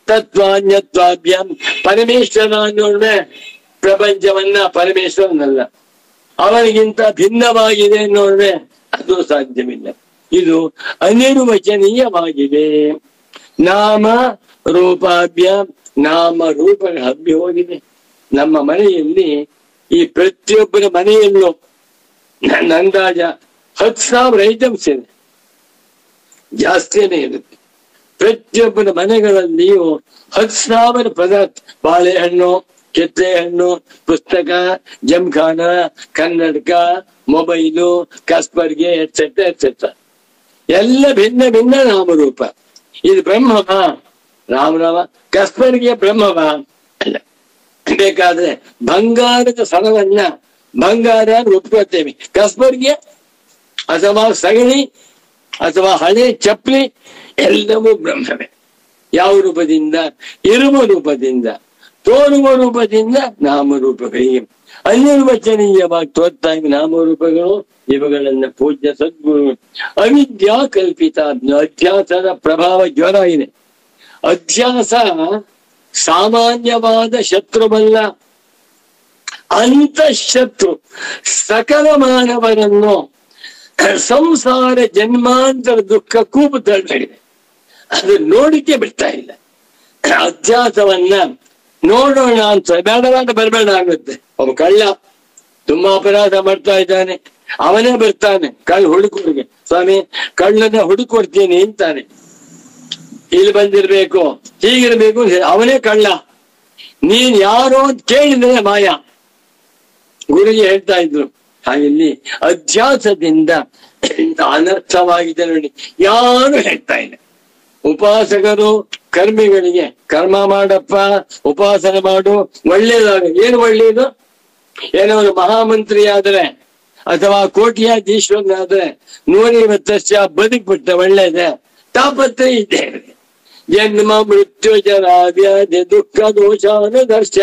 ತತ್ವಾನ್ಯತ್ವಾಭ್ಯಾಂ, ಪರಮೇಶ್ವರ ನೋಡ್ರೆ ಪ್ರಪಂಚವನ್ನ ಪರಮೇಶ್ವರನಲ್ಲ, ಅವನಿಗಿಂತ ಭಿನ್ನವಾಗಿದೆ ನೋಡ್ರೆ ಅದು ಸಾಧ್ಯವಿಲ್ಲ. ಇದು ಅನಿರ್ವಚನೀಯವಾಗಿದೆ. ನಾಮ ರೂಪಾಭ್ಯ, ನಾಮ ರೂಪಗಳ ಹಬ್ಬಿ ಹೋಗಿದೆ. ನಮ್ಮ ಮನೆಯಲ್ಲಿ, ಈ ಪ್ರತಿಯೊಬ್ಬರ ಮನೆಯಲ್ಲೂ ನನ್ನ ಅಂದಾಜ 10,000 ಐಟಮ್ಸ್ ಇದೆ, ಜಾಸ್ತಿನೇ ಇರುತ್ತೆ. ಪ್ರತಿಯೊಬ್ಬರ ಮನೆಗಳಲ್ಲಿಯೂ 10,000 ಪದಾರ್ಥ, ಬಾಳೆಹಣ್ಣು, ಕಿತ್ತಳೆ ಹಣ್ಣು, ಪುಸ್ತಕ, ಜಂಖಾನ, ಕನ್ನಡಕ, ಮೊಬೈಲು, ಕಸ್ಬರ್ಗೆ ಎಟ್ಸೆಟ್ರಾ ಎಟ್ಸೆಟ್ರಾ, ಎಲ್ಲ ಭಿನ್ನ ಭಿನ್ನ ನಾಮರೂಪ. ಇದು ಬ್ರಹ್ಮವ? ರಾಮರಾಮ. ಕಸ್ಬರ್ಗೆ ಬ್ರಹ್ಮವ? ಅಲ್ಲ. ಬೇಕಾದ್ರೆ ಬಂಗಾರದ ಸರವನ್ನ ಬಂಗಾರ ಒಪ್ಕೊಳ್ತೇವೆ, ಕಸ್ಬರ್ಗೆ ಅಥವಾ ಸಗಣಿ ಅಥವಾ ಹಳೆ ಚಪ್ಪಲಿ ಎಲ್ಲವೂ ಬ್ರಹ್ಮವೇ. ಯಾವ ರೂಪದಿಂದ? ಇರುವ ರೂಪದಿಂದ, ತೋರುವ ರೂಪದಿಂದ ನಾಮರೂಪಗಳಿಗೆ ಅನಿರ್ವಚನೀಯವಾಗಿ ತೋರ್ತಾ ಇವೆ ನಾಮರೂಪಗಳು. ಇವುಗಳನ್ನ ಪೂಜ್ಯ ಸದ್ಗುರು ಅವಿದ್ಯಾ ಕಲ್ಪಿತ, ಅಧ್ಯಾಸದ ಪ್ರಭಾವ ಜ್ವರ ಇದೆ. ಅಧ್ಯಾಸ ಸಾಮಾನ್ಯವಾದ ಶತ್ರುವಲ್ಲ, ಅಂತಃಶತ್ರು. ಸಕಲ ಮಾನವರನ್ನು ಸಂಸಾರ ಜನ್ಮಾಂತರ ದುಃಖ ಕೂಪು ತಳ್ಳಿದೆ, ಅದು ನೋಡಿಕೆ ಬಿಡ್ತಾ ಇಲ್ಲ. ಅಧ್ಯಾಸವನ್ನ ನೋಡೋಣ ಅಂತ ಬೇಡ ಬರಬೇಡ ಆಗುತ್ತೆ. ಒಬ್ಬ ಕಳ್ಳ ತುಂಬಾ ಅಪರಾಧ ಮಾಡ್ತಾ ಇದ್ದಾನೆ, ಅವನೇ ಬರ್ತಾನೆ ಕಳ್ಳ ಹುಡುಕೋರಿಗೆ, ಸ್ವಾಮಿ ಕಳ್ಳನ ಹುಡುಕೊಡ್ತೀನಿ ಅಂತಾನೆ. ಇಲ್ಲಿ ಬಂದಿರ್ಬೇಕು, ಹೀಗಿರ್ಬೇಕು, ಅವನೇ ಕಳ್ಳ, ನೀನ್ ಯಾರೋ ಅಂತ ಕೇಳಿದ್ರೆ ಮಾಯ. ಗುರುಜಿ ಹೇಳ್ತಾ ಇದ್ರು. ಹಾಗಿಲ್ಲಿ ಅಧ್ಯಾಸದಿಂದ ಅನರ್ಥವಾಗಿದೆ ನೋಡಿ, ಯಾರು ಹೇಳ್ತಾ ಇಲ್ಲ. ಉಪಾಸಕರು ಕರ್ಮಿಗಳಿಗೆ ಕರ್ಮ ಮಾಡಪ್ಪ, ಉಪಾಸನೆ ಮಾಡು, ಒಳ್ಳೇದಾಗ. ಏನು ಒಳ್ಳೇದು? ಏನೋ ಒಂದು ಮಹಾಮಂತ್ರಿ ಆದ್ರೆ ಅಥವಾ ಕೋಟ್ಯಾಧೀಶ್ವರನಾದ್ರೆ 150 ವರ್ಷ ಬದುಕ್ಬಿಟ್ಟ, ಒಳ್ಳೇದೆ. ತಾಪತ್ರಯ ಇದೆ, ಜನ್ಮ ಮೃತ್ಯು ಜರ ವ್ಯಾಧಿ ದುಃಖ ದೋಷಾನುದರ್ಶ.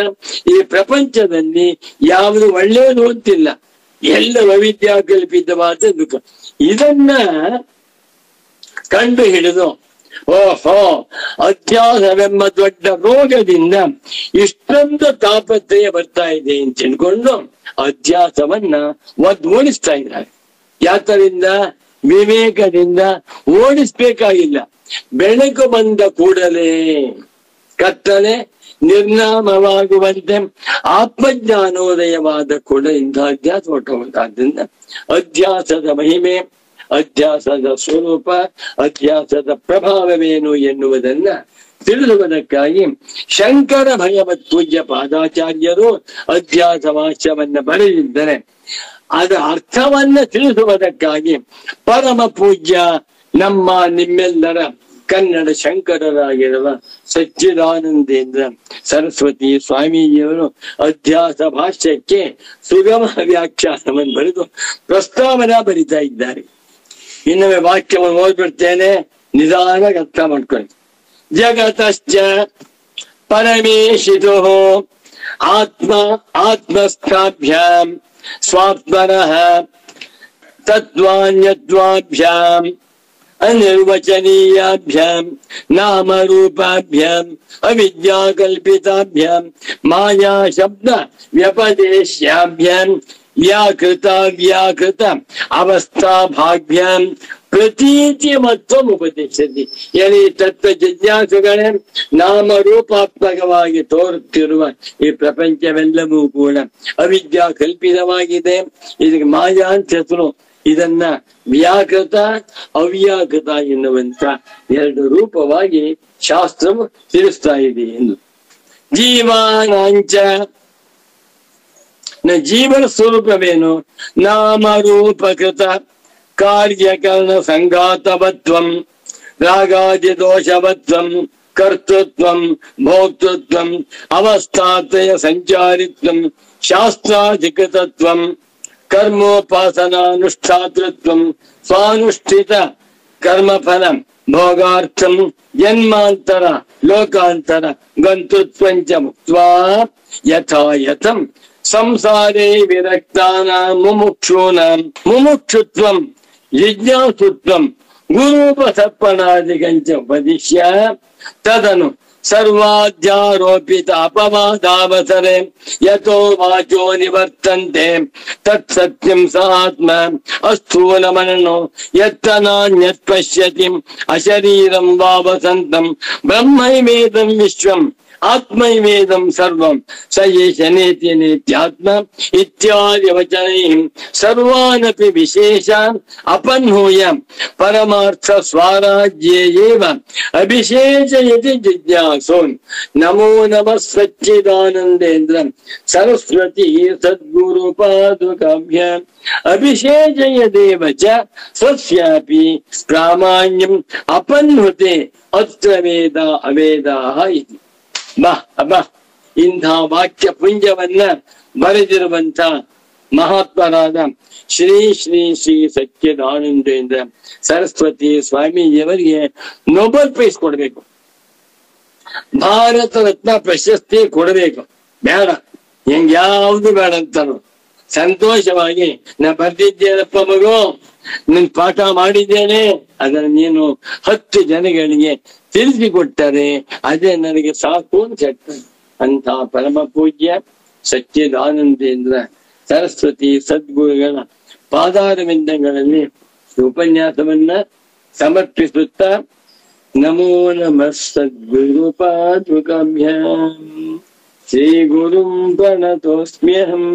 ಈ ಪ್ರಪಂಚದಲ್ಲಿ ಯಾವುದು ಒಳ್ಳೆಯದು ಅಂತಿಲ್ಲ, ಎಲ್ಲ ಅವಿದ್ಯಾ ಕಲ್ಪಿತವಾದ ದುಃಖ. ಇದನ್ನ ಕಂಡು ಹಿಡಿದು ಓಹೋ, ಅಧ್ಯಾಸವೆಂಬ ದೊಡ್ಡ ರೋಗದಿಂದ ಇಷ್ಟೊಂದು ತಾಪತ್ರಯ ಬರ್ತಾ ಇದೆ ಅಂತ ತಿಳ್ಕೊಂಡು ಅಧ್ಯಾಸವನ್ನ ಓಡಿಸ್ತಾ ಇದ್ದಾರೆ. ಯಾತರಿಂದ? ವಿವೇಕದಿಂದ ಓಡಿಸ್ಬೇಕಾಗಿಲ್ಲ. ಬೆಳಕು ಬಂದ ಕೂಡಲೇ ಕತ್ತಲೆ ನಿರ್ನಾಮವಾಗುವಂತೆ ಆತ್ಮಜ್ಞಾನೋದಯವಾದ ಕೂಡ ಇಂಥ ಅಧ್ಯಾಸ ಹೊರಟುವಂತಾದ್ರಿಂದ ಅಧ್ಯಾಸದ ಮಹಿಮೆ, ಅಧ್ಯಾಸದ ಸ್ವರೂಪ, ಅಧ್ಯಾಸದ ಪ್ರಭಾವವೇನು ಎನ್ನುವುದನ್ನ ತಿಳಿಸುವುದಕ್ಕಾಗಿ ಶಂಕರ ಭಗವತ್ ಪೂಜ್ಯ ಪಾದಾಚಾರ್ಯರು ಅಧ್ಯಾಸ ವಾಕ್ಯವನ್ನ ಬರೆದಿದ್ದರೆ ಅದರ ಅರ್ಥವನ್ನ ತಿಳಿಸುವುದಕ್ಕಾಗಿ ಪರಮ ಪೂಜ್ಯ ನಮ್ಮ ನಿಮ್ಮೆಲ್ಲರ ಕನ್ನಡ ಶಂಕರರಾಗಿರುವ ಸಚ್ಚಿದಾನಂದೇಂದ್ರ ಸರಸ್ವತಿ ಸ್ವಾಮೀಜಿಯವರು ಅಧ್ಯಾಸ ಭಾಷ್ಯಕ್ಕೆ ಸುಗಮ ವ್ಯಾಖ್ಯಾನವನ್ನು ಬರೆದು ಪ್ರಸ್ತಾವನಾ ಬರಿತಾ ಇದ್ದಾರೆ. ಇನ್ನೊಮ್ಮೆ ವಾಕ್ಯವನ್ನು ಓದ್ಬಿಡ್ತೇನೆ, ನಿಧಾನವಾಗಿ ಅರ್ಥ ಮಾಡ್ಕೊಳ್ಳಿ. ಜಗತಶ್ಚ ಪರಮೇಶಿತು ಆತ್ಮಸ್ಥಾಭ್ಯಾಂ ಸ್ವಾತ್ಮನಃ ತತ್ವಾನ್ಯತ್ವಾಭ್ಯಾಂ ಅನಿರ್ವಚನೀಯಾಭ್ಯಾಂ ನಾಮರೂಪಾಭ್ಯಾಂ ಅವಿದ್ಯಾಕಲ್ಪಿತಾಭ್ಯಾಂ ಮಾಯಾ ಶಬ್ದ ವ್ಯಪದೇಶ್ಯಾಭ್ಯಾಂ ವ್ಯಾಕೃತ ಅವಸ್ಥಾಭಾಗ್ಯಾಂ ಪ್ರತೀತಿಮತ್ವಂ ಉಪದೇಶತಿ. ಎಲ್ಲಿ ತತ್ವ ಜಿಜ್ಞಾಸುಗಳೇ, ನಾಮರೂಪಾತ್ಮಕವಾಗಿ ತೋರುತ್ತಿರುವ ಈ ಪ್ರಪಂಚವೆಲ್ಲವೂ ಕೂಡ ಅವಿದ್ಯಾ ಕಲ್ಪಿತವಾಗಿದೆ. ಇದಕ್ಕೆ ಮಾಯಾ ಅಂತ ಹೆಸರು. ಇದನ್ನ ವ್ಯಾಕೃತ ಅವ್ಯಾಕೃತ ಎನ್ನುವಂತ ಎರಡು ರೂಪವಾಗಿ ಶಾಸ್ತ್ರವು ತಿಳಿಸ್ತಾ ಇದೆ ಎಂದು. ಜೀವಾನಾಂಚ, ಜೀವನ ಸ್ವರೂಪವೇನು? ನಾಮರೂಪಕೃತ ಕಾರ್ಯಕರಣ ಸಂಘಾತವತ್ವಂ ರಾಗಾದಿ ದೋಷವತ್ವಂ ಕರ್ತೃತ್ವಂ ಭೋಕ್ತೃತ್ವಂ ಅವಸ್ಥಾತ್ರಯ ಸಂಚಾರಿತ್ವಂ ಶಾಸ್ತ್ರಾಧಿಕೃತತ್ವಂ ಕರ್ಮೋಪಾಸನಾನುಷ್ಠಾತೃತ್ವಂ ಸ್ವಾನುಷ್ಠಿತ ಕರ್ಮಫಲ ಭೋಗಾರ್ಥಂ ಜನ್ಮಾಂತರ ಲೋಕಾಂತರ ಗಂತೃತ್ವಂಚ ಮುಕ್ತ್ವಾ ಯಥಾಯಥಂ ಸಂಸಾರೇ ವಿರಕ್ತಾನಾಂ ಮುಮುಕ್ಷೂನಾಂ ಮುಮುಕ್ಷುತ್ವಂ ಜಿಜ್ಞಾಸುತ್ವಂ ಗುರೂಪಸರ್ಪಣಾದಿಕಂಚ ಉಪದಿಶ್ಯ ತದನು ಸರ್ವಾಧ್ಯಾರೋಪಿತ ಅಪವಾದಾವಸರೆ ಯಥೋ ವಾಚೋ ನಿವರ್ತಂತೆ ತತ್ಸತ್ಯಂ ಸ ಆತ್ಮ ಅಸ್ಥೂಲಮನೋ ಯತ್ತನಾನ್ಯತ್ ಪಶ್ಯತಿ ಅಶರೀರಂ ವಾ ವಸಂತಂ ಬ್ರಹ್ಮೈವೇದಂ ವಿಶ್ವಂ ಆತ್ಮೈವೇದಂ ಸರ್ವಂ ಸ ಏಷನೇತಿ ನೇತ್ಯಾತ್ಮ ಇತ್ಯಾದಿ ವಚನೈಃ ಸರ್ವಾನಪಿ ವಿಶೇಷಾನ್ ಅಪನ್ಹೂಯ ಪರಮಾರ್ಥ ಸ್ವಾರಾಜ್ಯೇ ಏವ ಅಭಿಷೇಚಯತಿ ಜಿಜ್ಞಾಸೋನ್. ನಮೋ ನಮಃ ಸಚ್ಚಿದಾನಂದೇಂದ್ರ ಸರಸ್ವತಿ ಸದ್ಗುರು ಪಾದುಕಾಭ್ಯಾಂ ಅಭಿಷೇಚಯದೇವ ಚ ಸ್ವಸ್ಯಾಪಿ ಪ್ರಾಮಾಣ್ಯಂ ಅಪನ್ಹುತೆ ಅತ್ರ ವೇದ ಅವೇದಾಃ ಇತಿ. ಇಂಥ ವಾಕ್ಯ ಪುಂಜವನ್ನ ಬರೆದಿರುವಂತ ಮಹಾತ್ಮರಾದ ಶ್ರೀ ಶ್ರೀ ಶ್ರೀ ಸಚ್ಚಿದಾನಂದೇಂದ್ರ ಸರಸ್ವತಿ ಸ್ವಾಮೀಜಿಯವರಿಗೆ ನೊಬೆಲ್ ಪ್ರೈಸ್ ಕೊಡಬೇಕು, ಭಾರತ ರತ್ನ ಪ್ರಶಸ್ತಿ ಕೊಡಬೇಕು. ಬೇಡ, ಯಾವುದು ಬೇಡ ಅಂತಾನು ಸಂತೋಷವಾಗಿ ನಾ ಬರ್ದಿದ್ದೇನಪ್ಪ ಮಗು, ನಿನ್ ಪಾಠ ಮಾಡಿದ್ದೇನೆ, ಅದನ್ನು ನೀನು 10 ಜನಗಳಿಗೆ ತಿಳಿಸಿಕೊಟ್ಟರೆ ಅದೇ ನನಗೆ ಸಾಕು ಅಂತ ಹೇಳ್ತಾನೆ. ಅಂತ ಪರಮ ಪೂಜ್ಯ ಸಚ್ಚಿದಾನಂದೇಂದ್ರ ಸರಸ್ವತಿ ಸದ್ಗುರುಗಳ ಪಾದಾರವಿಂದಗಳಲ್ಲಿ ಉಪನ್ಯಾಸವನ್ನ ಸಮರ್ಪಿಸುತ್ತಾ ನಮೋ ನಮಃ ಸದ್ಗುರು ಪಾದುಕಾಭ್ಯಾಂ ಶ್ರೀ ಗುರುಂ ಪ್ರಣತೋಸ್ಮ್ಯಹಂ.